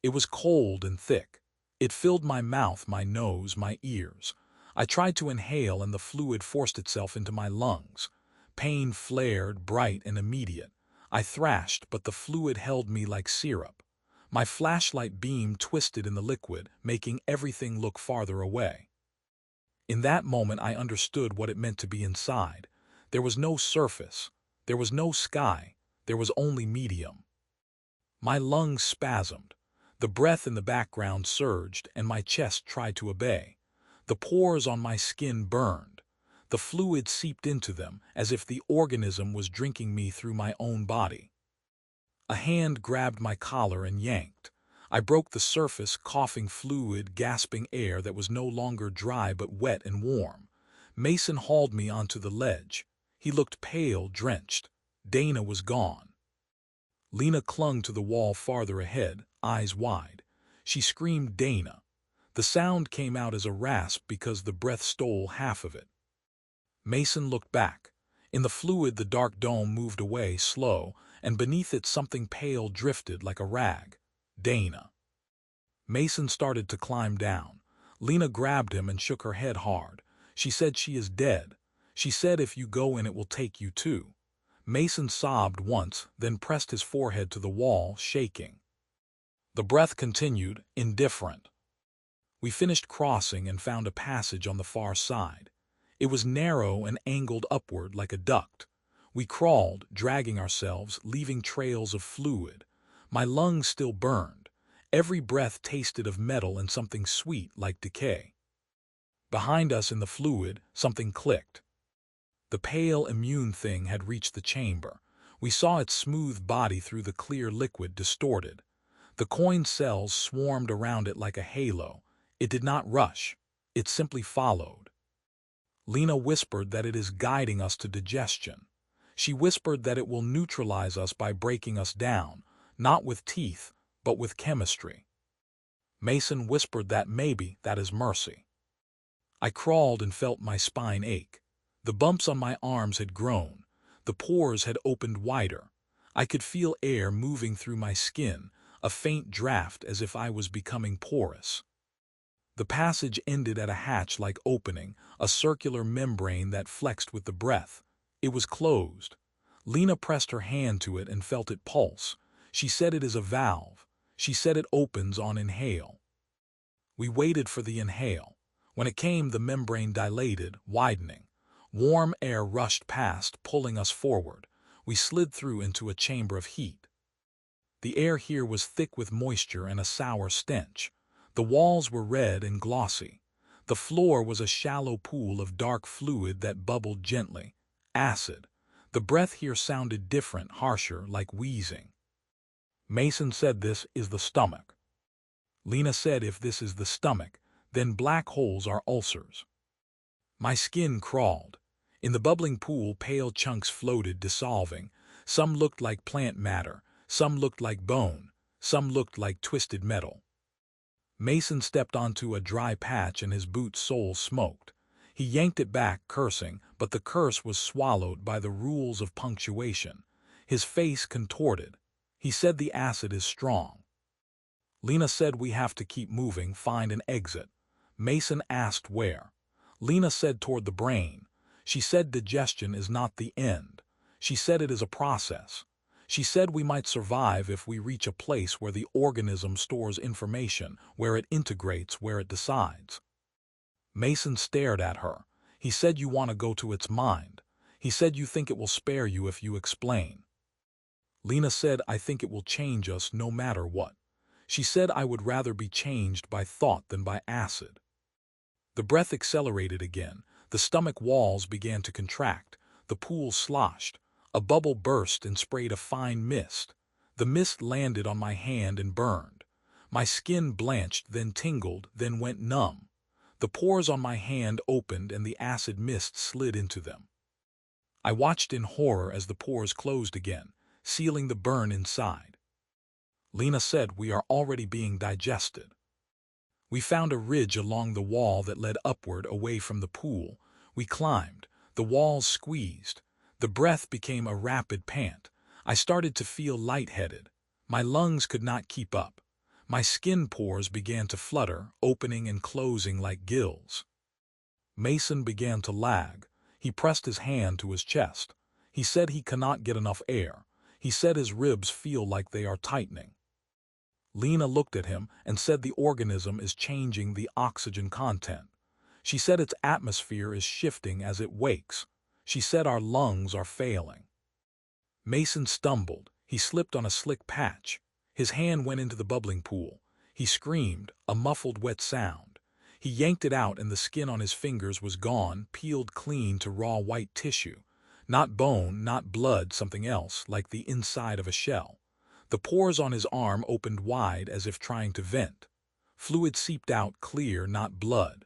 It was cold and thick. It filled my mouth, my nose, my ears. I tried to inhale and the fluid forced itself into my lungs. Pain flared, bright and immediate. I thrashed, but the fluid held me like syrup. My flashlight beam twisted in the liquid, making everything look farther away. In that moment I understood what it meant to be inside. There was no surface. There was no sky. There was only medium. My lungs spasmed. The breath in the background surged, and my chest tried to obey. The pores on my skin burned. The fluid seeped into them, as if the organism was drinking me through my own body. A hand grabbed my collar and yanked. I broke the surface, coughing fluid, gasping air that was no longer dry but wet and warm. Mason hauled me onto the ledge. He looked pale, drenched. Dana was gone. Lena clung to the wall farther ahead, eyes wide. She screamed, "Dana." The sound came out as a rasp because the breath stole half of it. Mason looked back. In the fluid, the dark dome moved away, slow, and beneath it something pale drifted like a rag. Dana. Mason started to climb down. Lena grabbed him and shook her head hard. She said, "She is dead." She said, "If you go in, it will take you too." Mason sobbed once, then pressed his forehead to the wall, shaking. The breath continued, indifferent. We finished crossing and found a passage on the far side. It was narrow and angled upward like a duct. We crawled, dragging ourselves, leaving trails of fluid. My lungs still burned. Every breath tasted of metal and something sweet like decay. Behind us in the fluid, something clicked. The pale, immune thing had reached the chamber. We saw its smooth body through the clear liquid, distorted. The coin cells swarmed around it like a halo. It did not rush. It simply followed. Lena whispered that it is guiding us to digestion. She whispered that it will neutralize us by breaking us down, not with teeth, but with chemistry. Mason whispered that maybe that is mercy. I crawled and felt my spine ache. The bumps on my arms had grown. The pores had opened wider. I could feel air moving through my skin, a faint draft as if I was becoming porous. The passage ended at a hatch-like opening, a circular membrane that flexed with the breath. It was closed. Lena pressed her hand to it and felt it pulse. She said it is a valve. She said it opens on inhale. We waited for the inhale. When it came, the membrane dilated, widening. Warm air rushed past, pulling us forward. We slid through into a chamber of heat. The air here was thick with moisture and a sour stench. The walls were red and glossy. The floor was a shallow pool of dark fluid that bubbled gently. Acid. The breath here sounded different, harsher, like wheezing. Mason said this is the stomach. Lena said if this is the stomach, then black holes are ulcers. My skin crawled. In the bubbling pool, pale chunks floated, dissolving. Some looked like plant matter, some looked like bone, some looked like twisted metal. Mason stepped onto a dry patch and his boot sole smoked. He yanked it back, cursing, but the curse was swallowed by the rules of punctuation. His face contorted. He said the acid is strong. Lena said we have to keep moving, find an exit. Mason asked where. Lena said toward the brain. She said digestion is not the end. She said it is a process. She said we might survive if we reach a place where the organism stores information, where it integrates, where it decides. Mason stared at her. He said you want to go to its mind. He said you think it will spare you if you explain. Lena said I think it will change us no matter what. She said I would rather be changed by thought than by acid. The breath accelerated again. The stomach walls began to contract. The pool sloshed. A bubble burst and sprayed a fine mist. The mist landed on my hand and burned. My skin blanched, then tingled, then went numb. The pores on my hand opened and the acid mist slid into them. I watched in horror as the pores closed again, sealing the burn inside. Lena said we are already being digested. We found a ridge along the wall that led upward away from the pool. We climbed. The walls squeezed. The breath became a rapid pant. I started to feel lightheaded. My lungs could not keep up. My skin pores began to flutter, opening and closing like gills. Mason began to lag. He pressed his hand to his chest. He said he cannot get enough air. He said his ribs feel like they are tightening. Lena looked at him and said the organism is changing the oxygen content. She said its atmosphere is shifting as it wakes. She said our lungs are failing. Mason stumbled. He slipped on a slick patch. His hand went into the bubbling pool. He screamed, a muffled wet sound. He yanked it out and the skin on his fingers was gone, peeled clean to raw white tissue. Not bone, not blood, something else, like the inside of a shell. The pores on his arm opened wide as if trying to vent. Fluid seeped out clear, not blood.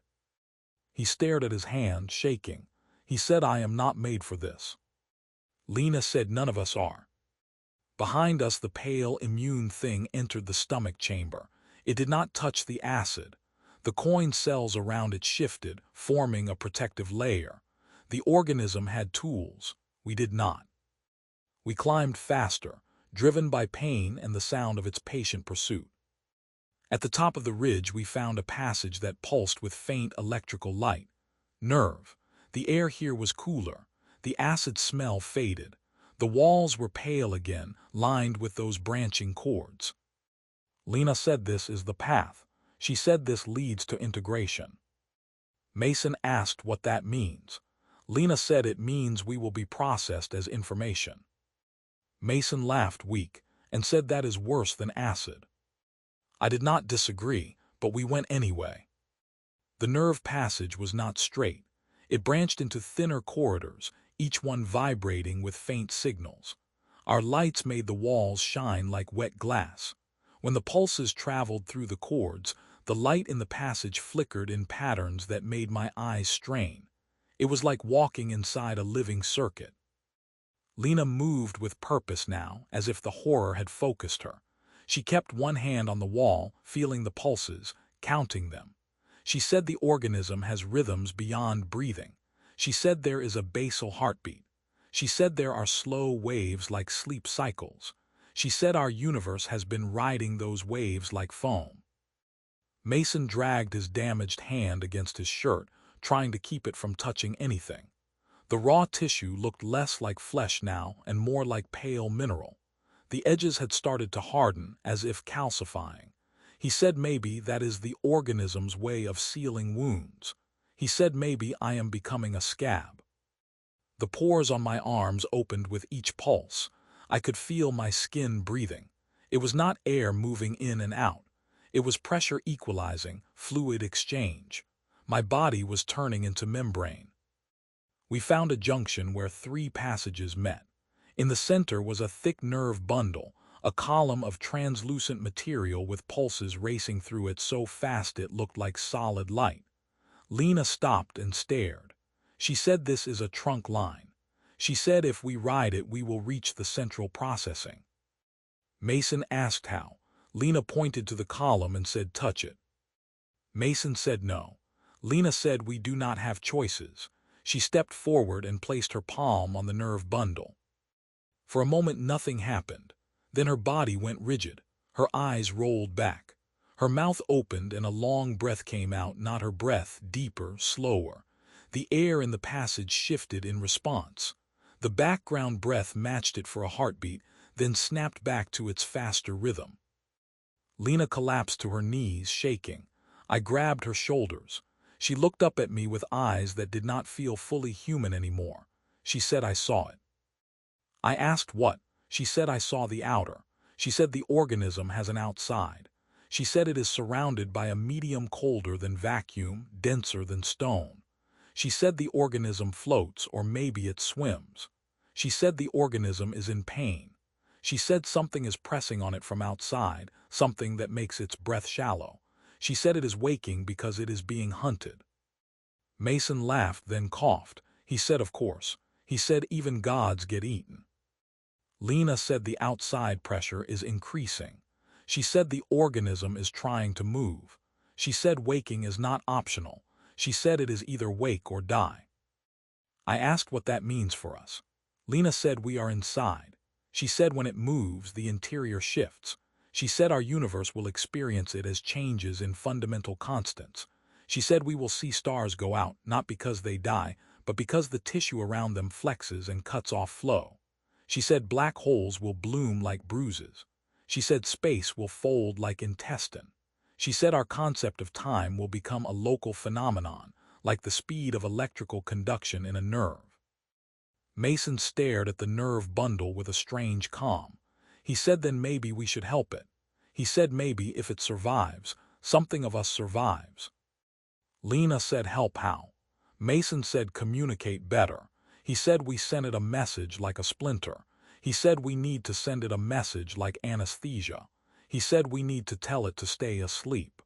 He stared at his hand, shaking. He said, I am not made for this. Lena said none of us are. Behind us, the pale, immune thing entered the stomach chamber. It did not touch the acid. The coin cells around it shifted, forming a protective layer. The organism had tools. We did not. We climbed faster, driven by pain and the sound of its patient pursuit. At the top of the ridge, we found a passage that pulsed with faint electrical light. Nerve. The air here was cooler. The acid smell faded. The walls were pale again, lined with those branching cords. Lena said this is the path. She said this leads to integration. Mason asked what that means. Lena said it means we will be processed as information. Mason laughed weak and said that is worse than acid. I did not disagree, but we went anyway. The nerve passage was not straight. It branched into thinner corridors, each one vibrating with faint signals. Our lights made the walls shine like wet glass. When the pulses traveled through the cords, the light in the passage flickered in patterns that made my eyes strain. It was like walking inside a living circuit. Lena moved with purpose now, as if the horror had focused her. She kept one hand on the wall, feeling the pulses, counting them. She said the organism has rhythms beyond breathing. She said there is a basal heartbeat. She said there are slow waves like sleep cycles. She said our universe has been riding those waves like foam. Mason dragged his damaged hand against his shirt, trying to keep it from touching anything. The raw tissue looked less like flesh now and more like pale mineral. The edges had started to harden, as if calcifying. He said maybe that is the organism's way of sealing wounds. He said maybe I am becoming a scab. The pores on my arms opened with each pulse. I could feel my skin breathing. It was not air moving in and out. It was pressure equalizing, fluid exchange. My body was turning into membrane. We found a junction where 3 passages met. In the center was a thick nerve bundle, a column of translucent material with pulses racing through it so fast it looked like solid light. Lena stopped and stared. She said this is a trunk line. She said if we ride it we will reach the central processing. Mason asked how. Lena pointed to the column and said touch it. Mason said no. Lena said we do not have choices. She stepped forward and placed her palm on the nerve bundle. For a moment nothing happened. Then her body went rigid. Her eyes rolled back. Her mouth opened and a long breath came out, not her breath, deeper, slower. The air in the passage shifted in response. The background breath matched it for a heartbeat, then snapped back to its faster rhythm. Lena collapsed to her knees, shaking. I grabbed her shoulders. She looked up at me with eyes that did not feel fully human anymore. She said I saw it. I asked what. She said I saw the outer. She said the organism has an outside. She said it is surrounded by a medium colder than vacuum, denser than stone. She said the organism floats, or maybe it swims. She said the organism is in pain. She said something is pressing on it from outside, something that makes its breath shallow. She said it is waking because it is being hunted. Mason laughed, then coughed. He said, of course. He said even gods get eaten. Lena said the outside pressure is increasing. She said the organism is trying to move. She said waking is not optional. She said it is either wake or die. I asked what that means for us. Lena said we are inside. She said when it moves, the interior shifts. She said our universe will experience it as changes in fundamental constants. She said we will see stars go out, not because they die, but because the tissue around them flexes and cuts off flow. She said black holes will bloom like bruises. She said space will fold like intestine. She said our concept of time will become a local phenomenon, like the speed of electrical conduction in a nerve. Mason stared at the nerve bundle with a strange calm. He said then maybe we should help it. He said maybe if it survives, something of us survives. Lena said help how? Mason said communicate better. He said we send it a message like a splinter. He said we need to send it a message like anesthesia. He said we need to tell it to stay asleep.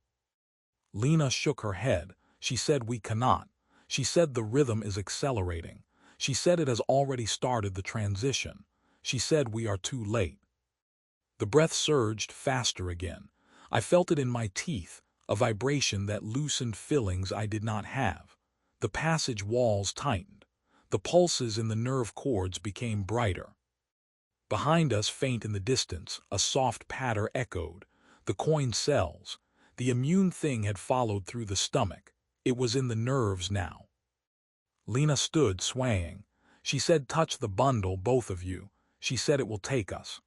Lena shook her head. She said we cannot. She said the rhythm is accelerating. She said it has already started the transition. She said we are too late. The breath surged faster again. I felt it in my teeth, a vibration that loosened fillings I did not have. The passage walls tightened. The pulses in the nerve cords became brighter. Behind us, faint in the distance, a soft patter echoed. The coin cells. The immune thing had followed through the stomach. It was in the nerves now. Lena stood, swaying. She said, touch the bundle, both of you. She said it will take us.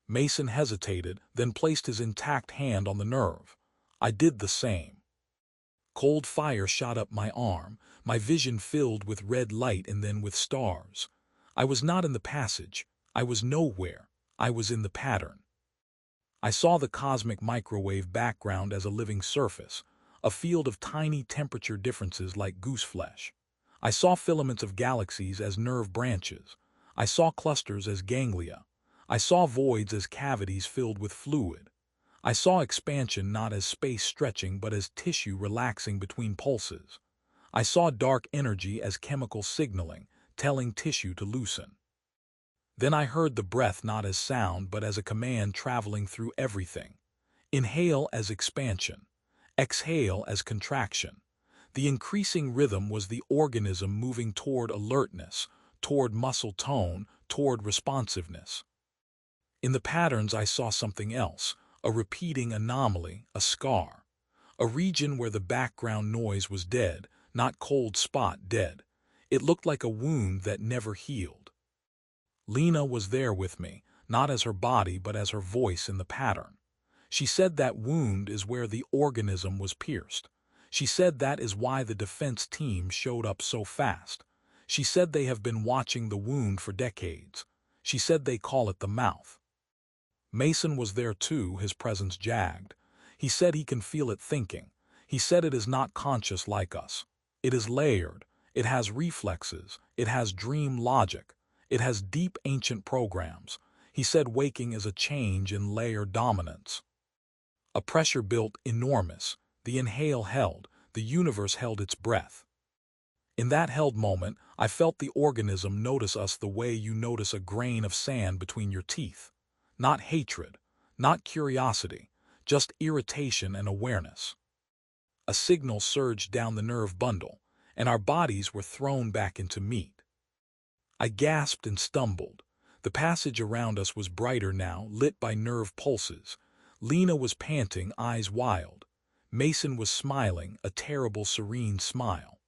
Mason hesitated, then placed his intact hand on the nerve. I did the same. Cold fire shot up my arm, my vision filled with red light and then with stars. I was not in the passage. I was nowhere. I was in the pattern. I saw the cosmic microwave background as a living surface, a field of tiny temperature differences like goose flesh. I saw filaments of galaxies as nerve branches. I saw clusters as ganglia. I saw voids as cavities filled with fluid. I saw expansion not as space stretching but as tissue relaxing between pulses. I saw dark energy as chemical signaling, telling tissue to loosen. Then I heard the breath not as sound but as a command traveling through everything. Inhale as expansion. Exhale as contraction. The increasing rhythm was the organism moving toward alertness, toward muscle tone, toward responsiveness. In the patterns I saw something else, a repeating anomaly, a scar. A region where the background noise was dead, not cold spot dead. It looked like a wound that never healed. Lena was there with me, not as her body but as her voice in the pattern. She said that wound is where the organism was pierced. She said that is why the defense team showed up so fast. She said they have been watching the wound for decades. She said they call it the mouth. Mason was there too, his presence jagged. He said he can feel it thinking. He said it is not conscious like us. It is layered. It has reflexes. It has dream logic. It has deep ancient programs. He said waking is a change in layer dominance. A pressure built enormous. The inhale held. The universe held its breath. In that held moment, I felt the organism notice us the way you notice a grain of sand between your teeth. Not hatred, not curiosity, just irritation and awareness. A signal surged down the nerve bundle, and our bodies were thrown back into meat. I gasped and stumbled. The passage around us was brighter now, lit by nerve pulses. Lena was panting, eyes wild. Mason was smiling, a terrible, serene smile.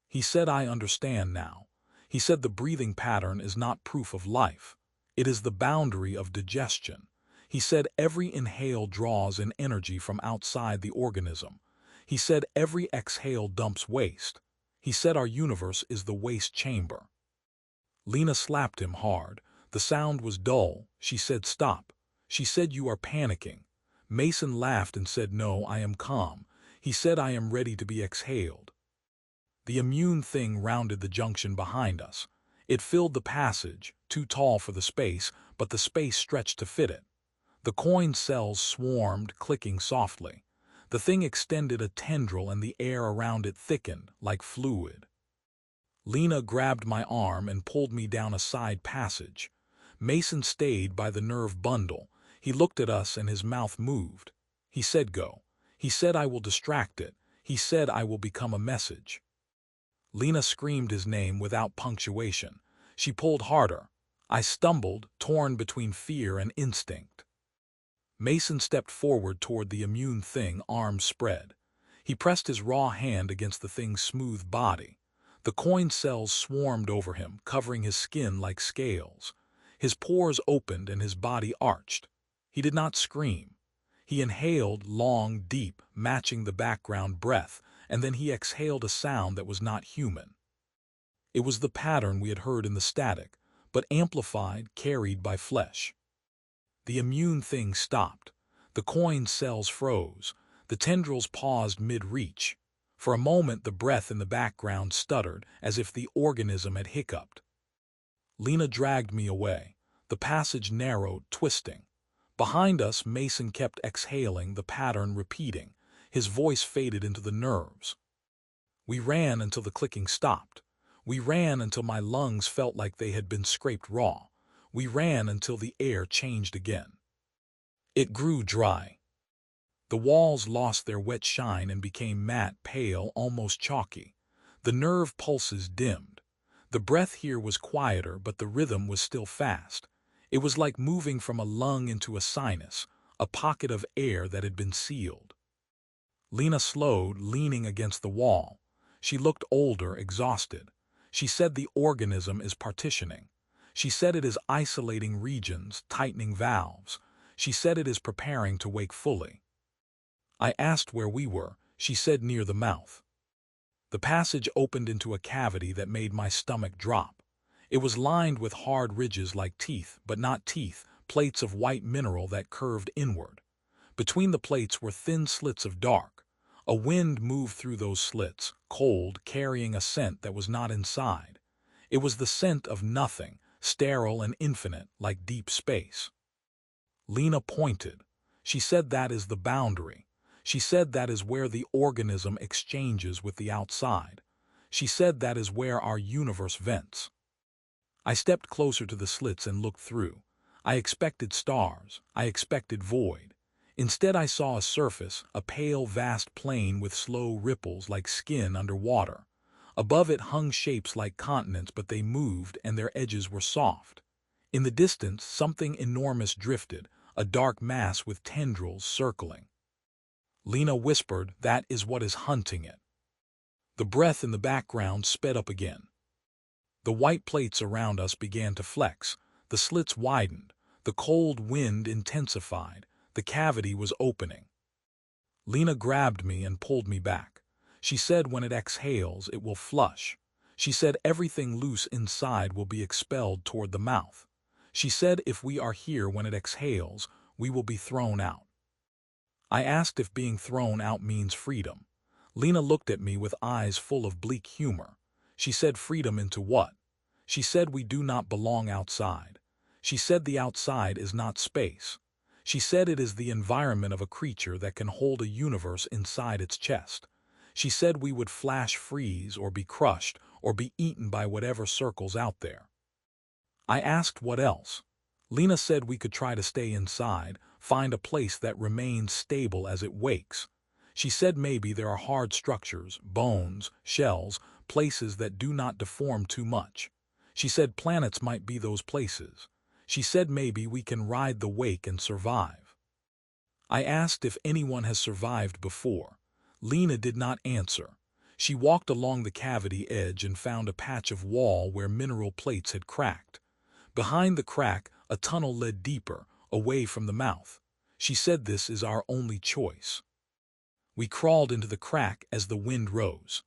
He said, I understand now. He said the breathing pattern is not proof of life. It is the boundary of digestion. He said every inhale draws in energy from outside the organism. He said every exhale dumps waste. He said our universe is the waste chamber. Lena slapped him hard. The sound was dull. She said, stop. She said, you are panicking. Mason laughed and said, no, I am calm. He said, I am ready to be exhaled. The immune thing rounded the junction behind us. It filled the passage, too tall for the space, but the space stretched to fit it. The coin cells swarmed, clicking softly. The thing extended a tendril and the air around it thickened, like fluid. Lena grabbed my arm and pulled me down a side passage. Mason stayed by the nerve bundle. He looked at us and his mouth moved. He said, go. He said, I will distract it. He said, I will become a message. Lena screamed his name without punctuation. She pulled harder. I stumbled, torn between fear and instinct. Mason stepped forward toward the immune thing, arms spread. He pressed his raw hand against the thing's smooth body. The coin cells swarmed over him, covering his skin like scales. His pores opened and his body arched. He did not scream. He inhaled long, deep, matching the background breath, and then he exhaled a sound that was not human. It was the pattern we had heard in the static, but amplified, carried by flesh. The immune thing stopped. The coin cells froze. The tendrils paused mid-reach. For a moment the breath in the background stuttered, as if the organism had hiccuped. Lena dragged me away. The passage narrowed, twisting. Behind us, Mason kept exhaling, the pattern repeating. His voice faded into the nerves. We ran until the clicking stopped. We ran until my lungs felt like they had been scraped raw. We ran until the air changed again. It grew dry. The walls lost their wet shine and became matte, pale, almost chalky. The nerve pulses dimmed. The breath here was quieter, but the rhythm was still fast. It was like moving from a lung into a sinus, a pocket of air that had been sealed. Lena slowed, leaning against the wall. She looked older, exhausted. She said the organism is partitioning. She said it is isolating regions, tightening valves. She said it is preparing to wake fully. I asked where we were. She said near the mouth. The passage opened into a cavity that made my stomach drop. It was lined with hard ridges like teeth, but not teeth, plates of white mineral that curved inward. Between the plates were thin slits of dark. A wind moved through those slits, cold, carrying a scent that was not inside. It was the scent of nothing, sterile and infinite, like deep space. Lena pointed. She said that is the boundary. She said that is where the organism exchanges with the outside. She said that is where our universe vents. I stepped closer to the slits and looked through. I expected stars. I expected void. Instead I saw a surface, a pale, vast plain with slow ripples like skin under water. Above it hung shapes like continents, but they moved and their edges were soft. In the distance, something enormous drifted, a dark mass with tendrils circling. Lena whispered, "That is what is hunting it." The breath in the background sped up again. The white plates around us began to flex. The slits widened. The cold wind intensified. The cavity was opening. Lena grabbed me and pulled me back. She said when it exhales, it will flush. She said everything loose inside will be expelled toward the mouth. She said if we are here when it exhales, we will be thrown out. I asked if being thrown out means freedom. Lena looked at me with eyes full of bleak humor. She said freedom into what? She said we do not belong outside. She said the outside is not space. She said it is the environment of a creature that can hold a universe inside its chest. She said we would flash freeze or be crushed or be eaten by whatever circles out there. I asked what else. Lena said we could try to stay inside, find a place that remains stable as it wakes. She said maybe there are hard structures, bones, shells, places that do not deform too much. She said planets might be those places. She said maybe we can ride the wake and survive. I asked if anyone has survived before. Lena did not answer. She walked along the cavity edge and found a patch of wall where mineral plates had cracked. Behind the crack, a tunnel led deeper, away from the mouth. She said this is our only choice. We crawled into the crack as the wind rose.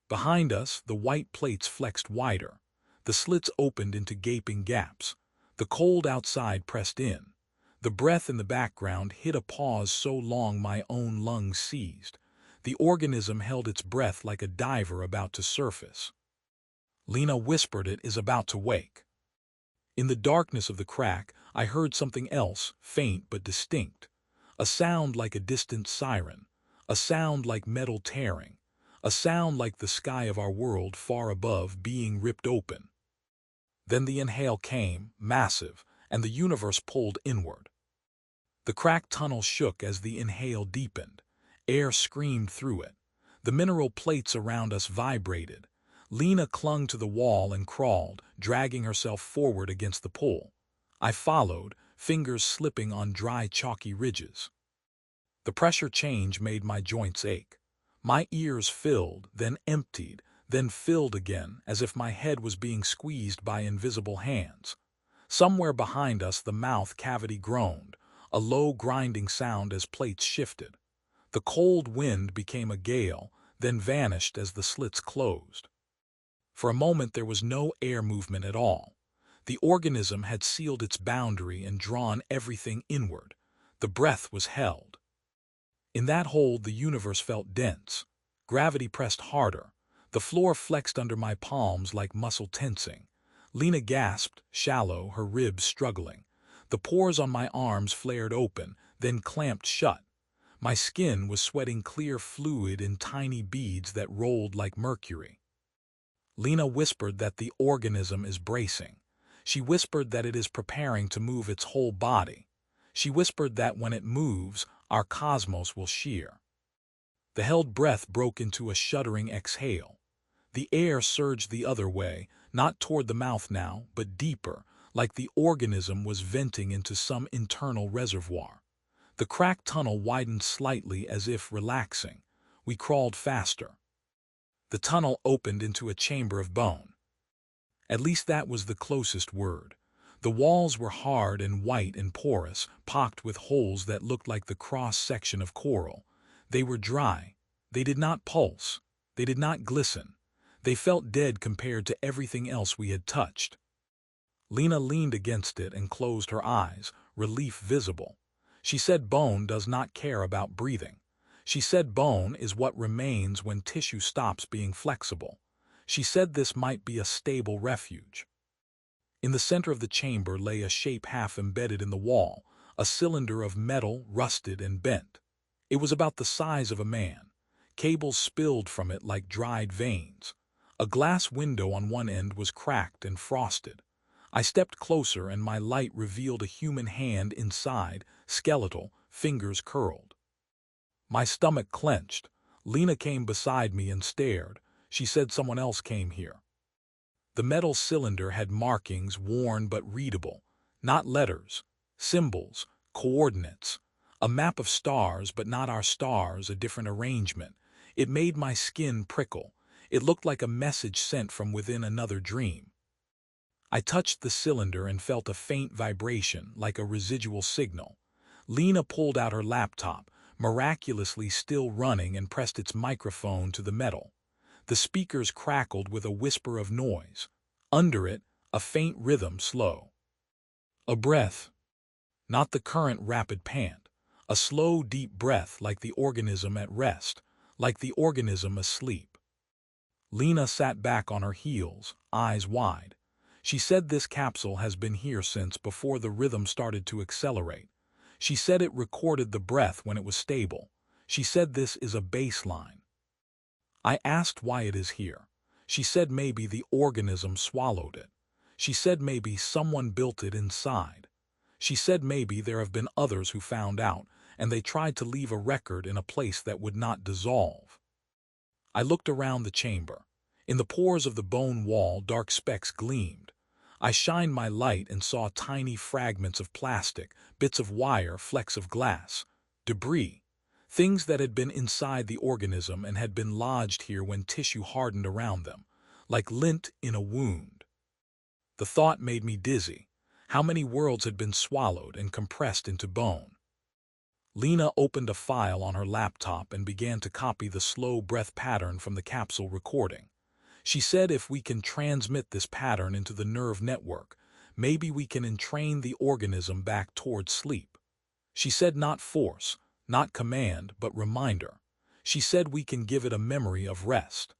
Behind us, the white plates flexed wider. The slits opened into gaping gaps. The cold outside pressed in. The breath in the background hit a pause so long my own lungs seized. The organism held its breath like a diver about to surface. Lena whispered it is about to wake. In the darkness of the crack, I heard something else, faint but distinct. A sound like a distant siren. A sound like metal tearing. A sound like the sky of our world far above being ripped open. Then the inhale came, massive, and the universe pulled inward. The cracked tunnel shook as the inhale deepened. Air screamed through it. The mineral plates around us vibrated. Lena clung to the wall and crawled, dragging herself forward against the pull. I followed, fingers slipping on dry, chalky ridges. The pressure change made my joints ache. My ears filled, then emptied, then filled again, as if my head was being squeezed by invisible hands. Somewhere behind us the mouth cavity groaned, a low grinding sound as plates shifted. The cold wind became a gale, then vanished as the slits closed. For a moment there was no air movement at all. The organism had sealed its boundary and drawn everything inward. The breath was held. In that hold the universe felt dense. Gravity pressed harder. The floor flexed under my palms like muscle tensing. Lena gasped, shallow, her ribs struggling. The pores on my arms flared open, then clamped shut. My skin was sweating clear fluid in tiny beads that rolled like mercury. Lena whispered that the organism is bracing. She whispered that it is preparing to move its whole body. She whispered that when it moves, our cosmos will shear. The held breath broke into a shuddering exhale. The air surged the other way, not toward the mouth now, but deeper, like the organism was venting into some internal reservoir. The cracked tunnel widened slightly as if relaxing. We crawled faster. The tunnel opened into a chamber of bone. At least that was the closest word. The walls were hard and white and porous, pocked with holes that looked like the cross-section of coral. They were dry. They did not pulse. They did not glisten. They felt dead compared to everything else we had touched. Lena leaned against it and closed her eyes, relief visible. She said bone does not care about breathing. She said bone is what remains when tissue stops being flexible. She said this might be a stable refuge. In the center of the chamber lay a shape half embedded in the wall, a cylinder of metal, rusted and bent. It was about the size of a man. Cables spilled from it like dried veins. A glass window on one end was cracked and frosted. I stepped closer and my light revealed a human hand inside, skeletal, fingers curled. My stomach clenched. Lena came beside me and stared. She said someone else came here. The metal cylinder had markings, worn but readable. Not letters, symbols, coordinates. A map of stars, but not our stars, a different arrangement. It made my skin prickle. It looked like a message sent from within another dream. I touched the cylinder and felt a faint vibration, like a residual signal. Lena pulled out her laptop, miraculously still running, and pressed its microphone to the metal. The speakers crackled with a whisper of noise. Under it, a faint rhythm, slow. A breath. Not the current rapid pant. A slow, deep breath, like the organism at rest, like the organism asleep. Lena sat back on her heels, eyes wide. She said this capsule has been here since before the rhythm started to accelerate. She said it recorded the breath when it was stable. She said this is a baseline. I asked why it is here. She said maybe the organism swallowed it. She said maybe someone built it inside. She said maybe there have been others who found out, and they tried to leave a record in a place that would not dissolve. I looked around the chamber. In the pores of the bone wall, dark specks gleamed. I shined my light and saw tiny fragments of plastic, bits of wire, flecks of glass, debris, things that had been inside the organism and had been lodged here when tissue hardened around them, like lint in a wound. The thought made me dizzy. How many worlds had been swallowed and compressed into bone? Lena opened a file on her laptop and began to copy the slow breath pattern from the capsule recording. She said if we can transmit this pattern into the nerve network, maybe we can entrain the organism back toward sleep. She said not force, not command, but reminder. She said we can give it a memory of rest.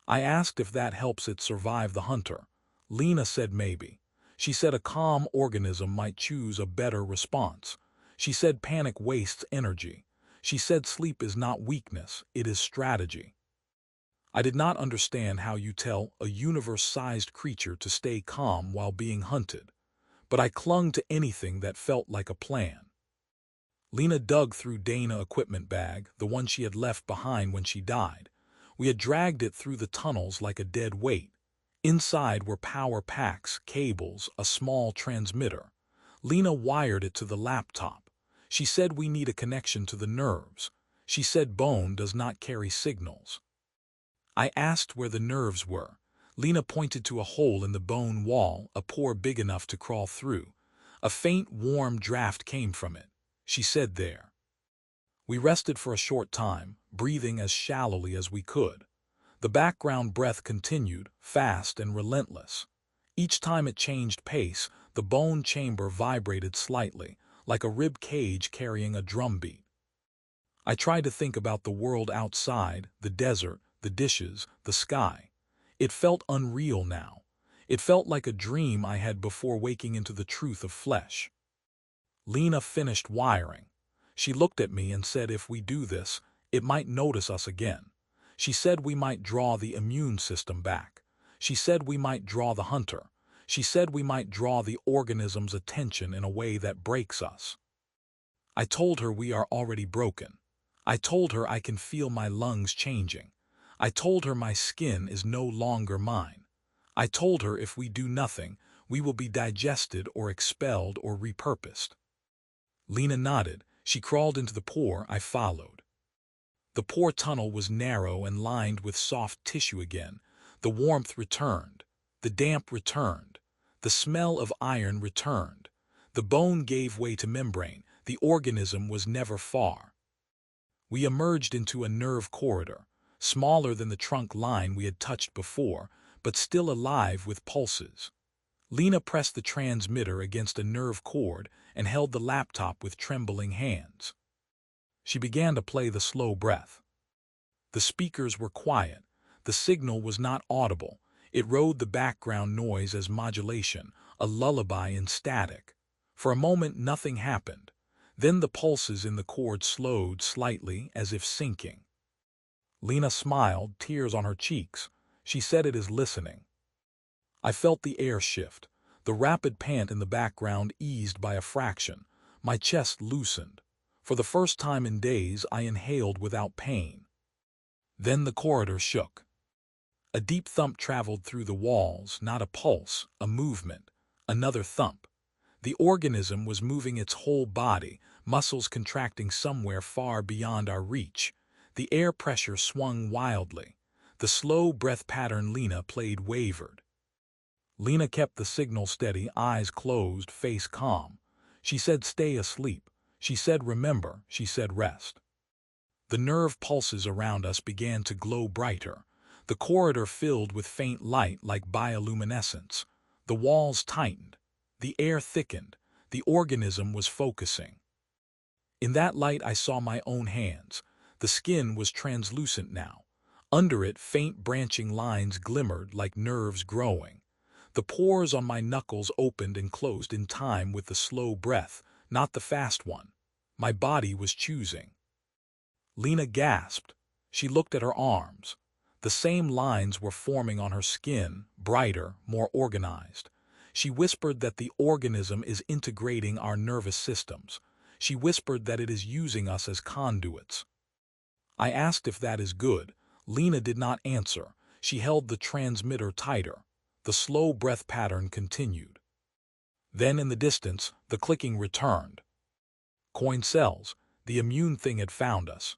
I asked if that helps it survive the hunter. Lena said maybe. She said a calm organism might choose a better response. She said panic wastes energy. She said sleep is not weakness, it is strategy. I did not understand how you tell a universe-sized creature to stay calm while being hunted, but I clung to anything that felt like a plan. Lena dug through Dana's equipment bag, the one she had left behind when she died. We had dragged it through the tunnels like a dead weight. Inside were power packs, cables, a small transmitter. Lena wired it to the laptop. She said we need a connection to the nerves. She said bone does not carry signals. I asked where the nerves were. Lena pointed to a hole in the bone wall, a pore big enough to crawl through. A faint, warm draft came from it. She said there. We rested for a short time, breathing as shallowly as we could. The background breath continued, fast and relentless. Each time it changed pace, the bone chamber vibrated slightly, like a rib cage carrying a drumbeat. I tried to think about the world outside, the desert, the dishes, the sky. It felt unreal now. It felt like a dream I had before waking into the truth of flesh. Lena finished wiring. She looked at me and said if we do this, it might notice us again. She said we might draw the immune system back. She said we might draw the hunter. She said we might draw the organism's attention in a way that breaks us. I told her we are already broken. I told her I can feel my lungs changing. I told her my skin is no longer mine. I told her if we do nothing, we will be digested or expelled or repurposed. Lena nodded. She crawled into the pore. I followed. The pore tunnel was narrow and lined with soft tissue again. The warmth returned. The damp returned. The smell of iron returned. The bone gave way to membrane. The organism was never far. We emerged into a nerve corridor, smaller than the trunk line we had touched before, but still alive with pulses. Lena pressed the transmitter against a nerve cord and held the laptop with trembling hands. She began to play the slow breath. The speakers were quiet. The signal was not audible. It rode the background noise as modulation, a lullaby in static. For a moment nothing happened. Then the pulses in the cord slowed slightly, as if sinking. Lena smiled, tears on her cheeks. She said, "It is listening." I felt the air shift. The rapid pant in the background eased by a fraction. My chest loosened. For the first time in days, I inhaled without pain. Then the corridor shook. A deep thump traveled through the walls, not a pulse, a movement. Another thump. The organism was moving its whole body, muscles contracting somewhere far beyond our reach. The air pressure swung wildly. The slow breath pattern Lena played wavered. Lena kept the signal steady, eyes closed, face calm. She said, "Stay asleep." She said, "Remember." She said, "Rest." The nerve pulses around us began to glow brighter. The corridor filled with faint light like bioluminescence. The walls tightened. The air thickened. The organism was focusing. In that light I saw my own hands. The skin was translucent now. Under it, faint branching lines glimmered like nerves growing. The pores on my knuckles opened and closed in time with the slow breath, not the fast one. My body was choosing. Lena gasped. She looked at her arms. The same lines were forming on her skin, brighter, more organized. She whispered that the organism is integrating our nervous systems. She whispered that it is using us as conduits. I asked if that is good. Lena did not answer. She held the transmitter tighter. The slow breath pattern continued. Then in the distance, the clicking returned. Coin cells. The immune thing had found us.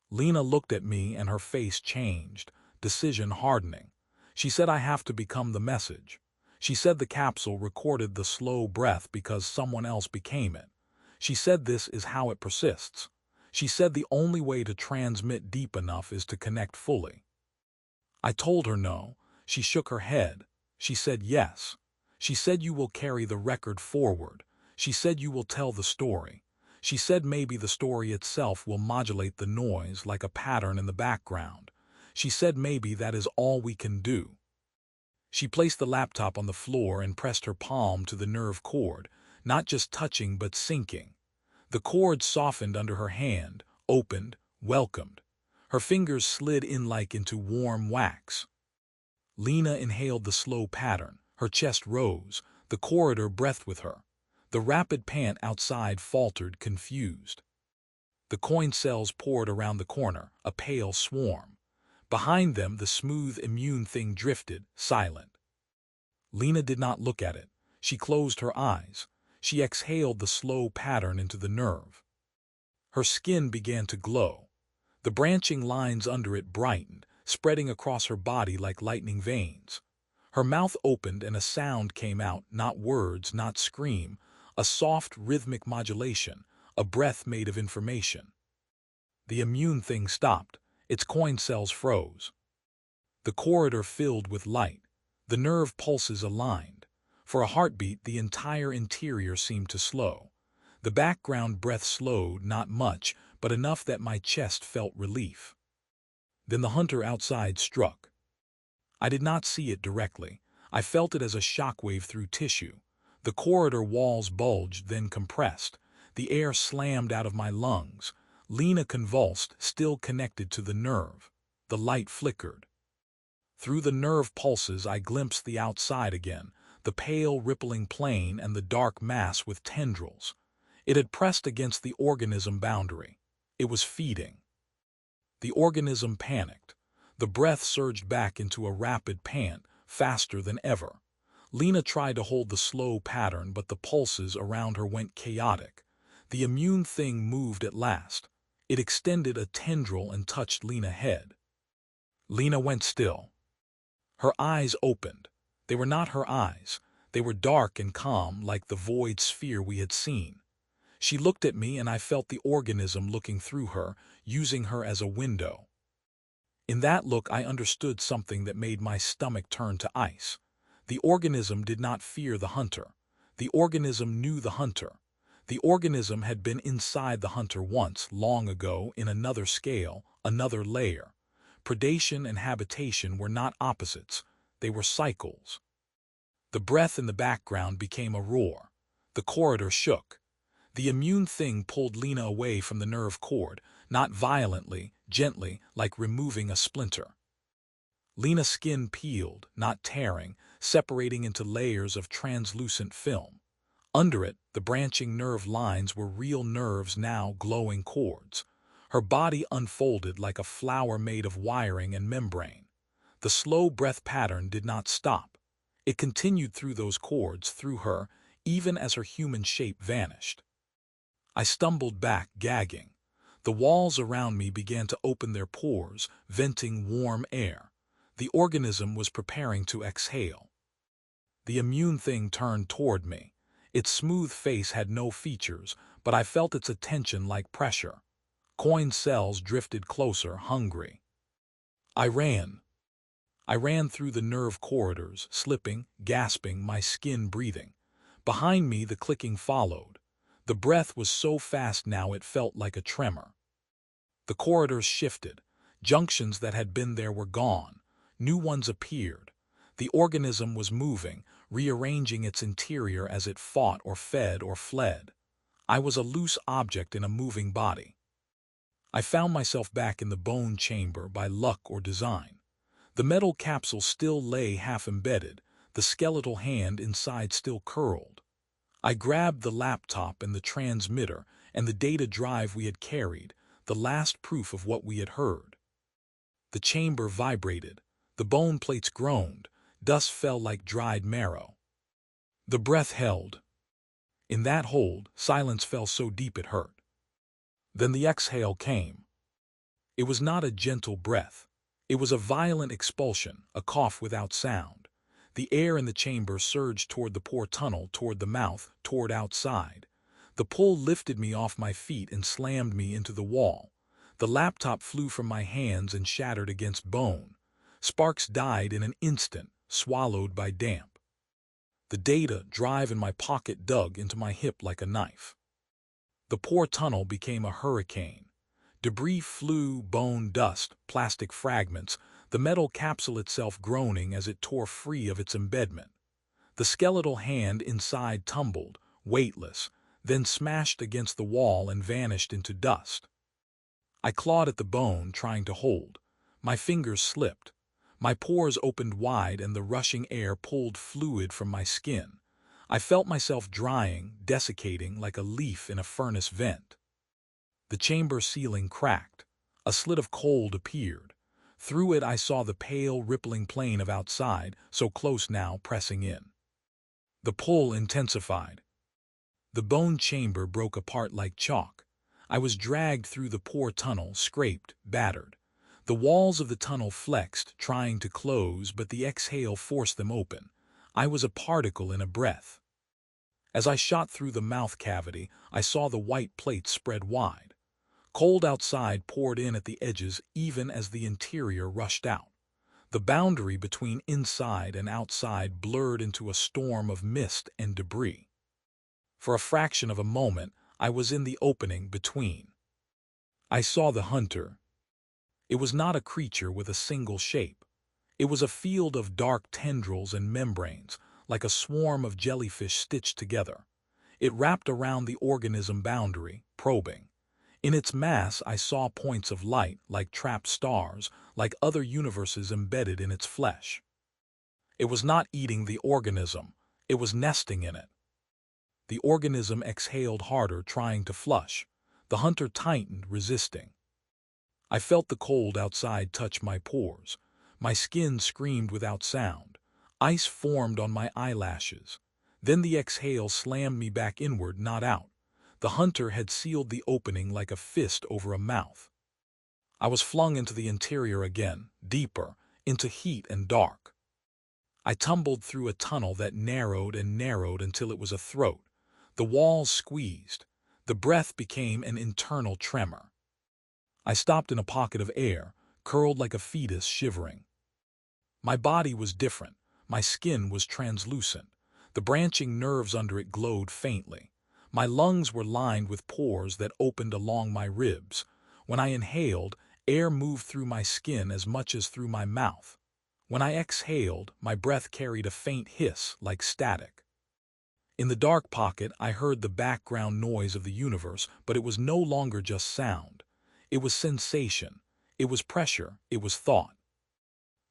Lena looked at me and her face changed, decision hardening. She said, "I have to become the message." She said the capsule recorded the slow breath because someone else became it. She said this is how it persists. She said the only way to transmit deep enough is to connect fully. I told her no. She shook her head. She said yes. She said you will carry the record forward. She said you will tell the story. She said maybe the story itself will modulate the noise like a pattern in the background. She said maybe that is all we can do. She placed the laptop on the floor and pressed her palm to the nerve cord, not just touching but sinking. The cord softened under her hand, opened, welcomed. Her fingers slid in like into warm wax. Lena inhaled the slow pattern. Her chest rose. The corridor breathed with her. The rapid pant outside faltered, confused. The coin cells poured around the corner, a pale swarm. Behind them, the smooth immune thing drifted, silent. Lena did not look at it. She closed her eyes. She exhaled the slow pattern into the nerve. Her skin began to glow. The branching lines under it brightened, spreading across her body like lightning veins. Her mouth opened and a sound came out, not words, not scream, a soft rhythmic modulation, a breath made of information. The immune thing stopped. Its coin cells froze. The corridor filled with light. The nerve pulses aligned. For a heartbeat, the entire interior seemed to slow. The background breath slowed, not much, but enough that my chest felt relief. Then the hunter outside struck. I did not see it directly. I felt it as a shockwave through tissue. The corridor walls bulged, then compressed. The air slammed out of my lungs. Lena convulsed, still connected to the nerve. The light flickered. Through the nerve pulses I glimpsed the outside again, the pale rippling plain and the dark mass with tendrils. It had pressed against the organism boundary. It was feeding. The organism panicked. The breath surged back into a rapid pant, faster than ever. Lena tried to hold the slow pattern, but the pulses around her went chaotic. The immune thing moved at last. It extended a tendril and touched Lena's head. Lena went still. Her eyes opened. They were not her eyes. They were dark and calm, like the void sphere we had seen. She looked at me and I felt the organism looking through her, using her as a window. In that look I understood something that made my stomach turn to ice. The organism did not fear the hunter. The organism knew the hunter. The organism had been inside the hunter once, long ago, in another scale, another layer. Predation and habitation were not opposites. They were cycles. The breath in the background became a roar. The corridor shook. The immune thing pulled Lena away from the nerve cord, not violently, gently, like removing a splinter. Lena's skin peeled, not tearing, separating into layers of translucent film. Under it, the branching nerve lines were real nerves, now glowing cords. Her body unfolded like a flower made of wiring and membrane. The slow breath pattern did not stop. It continued through those cords, through her, even as her human shape vanished. I stumbled back, gagging. The walls around me began to open their pores, venting warm air. The organism was preparing to exhale. The immune thing turned toward me. Its smooth face had no features, but I felt its attention like pressure. Coin cells drifted closer, hungry. I ran. I ran through the nerve corridors, slipping, gasping, my skin breathing. Behind me, the clicking followed. The breath was so fast now it felt like a tremor. The corridors shifted. Junctions that had been there were gone. New ones appeared. The organism was moving, rearranging its interior as it fought or fed or fled. I was a loose object in a moving body. I found myself back in the bone chamber by luck or design. The metal capsule still lay half embedded, the skeletal hand inside still curled. I grabbed the laptop and the transmitter and the data drive we had carried, the last proof of what we had heard. The chamber vibrated. The bone plates groaned. Dust fell like dried marrow. The breath held. In that hold, silence fell so deep it hurt. Then the exhale came. It was not a gentle breath. It was a violent expulsion, a cough without sound. The air in the chamber surged toward the pore tunnel, toward the mouth, toward outside. The pull lifted me off my feet and slammed me into the wall. The laptop flew from my hands and shattered against bone. Sparks died in an instant, swallowed by damp. The data drive in my pocket dug into my hip like a knife. The pore tunnel became a hurricane. Debris flew, bone, dust, plastic fragments, the metal capsule itself groaning as it tore free of its embedment. The skeletal hand inside tumbled, weightless, then smashed against the wall and vanished into dust. I clawed at the bone, trying to hold. My fingers slipped. My pores opened wide and the rushing air pulled fluid from my skin. I felt myself drying, desiccating like a leaf in a furnace vent. The chamber ceiling cracked. A slit of cold appeared. Through it I saw the pale, rippling plane of outside, so close now, pressing in. The pull intensified. The bone chamber broke apart like chalk. I was dragged through the pore tunnel, scraped, battered. The walls of the tunnel flexed, trying to close, but the exhale forced them open. I was a particle in a breath. As I shot through the mouth cavity, I saw the white plates spread wide. Cold outside poured in at the edges even as the interior rushed out. The boundary between inside and outside blurred into a storm of mist and debris. For a fraction of a moment, I was in the opening between. I saw the hunter. It was not a creature with a single shape. It was a field of dark tendrils and membranes, like a swarm of jellyfish stitched together. It wrapped around the organism boundary, probing. In its mass I saw points of light, like trapped stars, like other universes embedded in its flesh. It was not eating the organism, it was nesting in it. The organism exhaled harder, trying to flush. The hunter tightened, resisting. I felt the cold outside touch my pores. My skin screamed without sound. Ice formed on my eyelashes. Then the exhale slammed me back inward, not out. The hunter had sealed the opening like a fist over a mouth. I was flung into the interior again, deeper, into heat and dark. I tumbled through a tunnel that narrowed and narrowed until it was a throat. The walls squeezed. The breath became an internal tremor. I stopped in a pocket of air, curled like a fetus, shivering. My body was different. My skin was translucent. The branching nerves under it glowed faintly. My lungs were lined with pores that opened along my ribs. When I inhaled, air moved through my skin as much as through my mouth. When I exhaled, my breath carried a faint hiss like static. In the dark pocket, I heard the background noise of the universe, but it was no longer just sound. It was sensation. It was pressure. It was thought.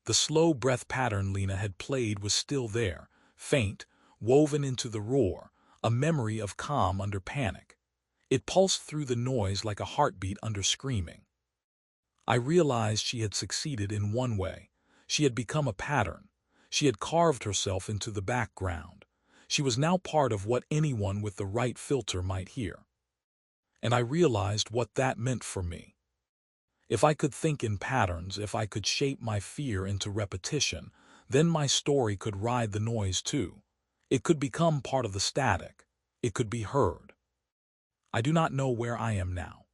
The slow breath pattern Lena had played was still there, faint, woven into the roar, a memory of calm under panic. It pulsed through the noise like a heartbeat under screaming. I realized she had succeeded in one way. She had become a pattern. She had carved herself into the background. She was now part of what anyone with the right filter might hear. And I realized what that meant for me. If I could think in patterns, if I could shape my fear into repetition, then my story could ride the noise too. It could become part of the static. It could be heard. I do not know where I am now.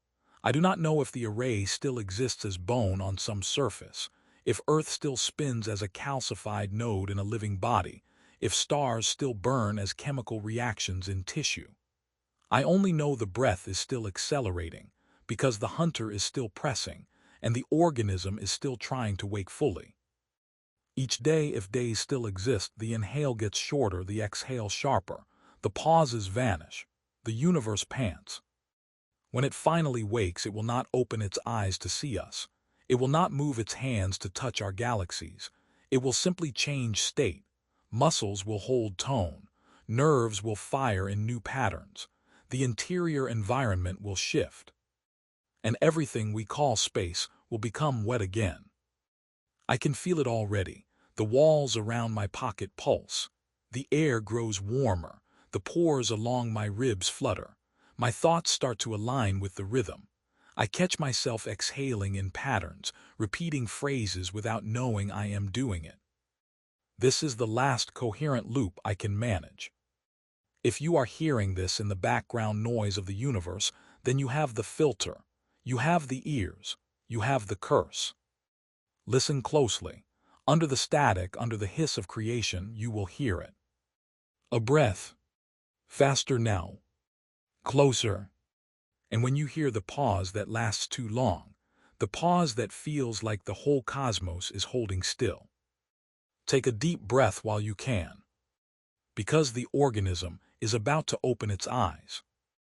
I do not know if the array still exists as bone on some surface, if Earth still spins as a calcified node in a living body, if stars still burn as chemical reactions in tissue. I only know the breath is still accelerating, because the hunter is still pressing, and the organism is still trying to wake fully. Each day, if days still exist, the inhale gets shorter, the exhale sharper, the pauses vanish, the universe pants. When it finally wakes, it will not open its eyes to see us. It will not move its hands to touch our galaxies. It will simply change state. Muscles will hold tone. Nerves will fire in new patterns. The interior environment will shift. And everything we call space will become wet again. I can feel it already. The walls around my pocket pulse. The air grows warmer. The pores along my ribs flutter. My thoughts start to align with the rhythm. I catch myself exhaling in patterns, repeating phrases without knowing I am doing it. This is the last coherent loop I can manage. If you are hearing this in the background noise of the universe, then you have the filter. You have the ears. You have the curse. Listen closely. Under the static, under the hiss of creation, you will hear it. A breath. Faster now. Closer. And when you hear the pause that lasts too long, the pause that feels like the whole cosmos is holding still, take a deep breath while you can, because the organism is about to open its eyes.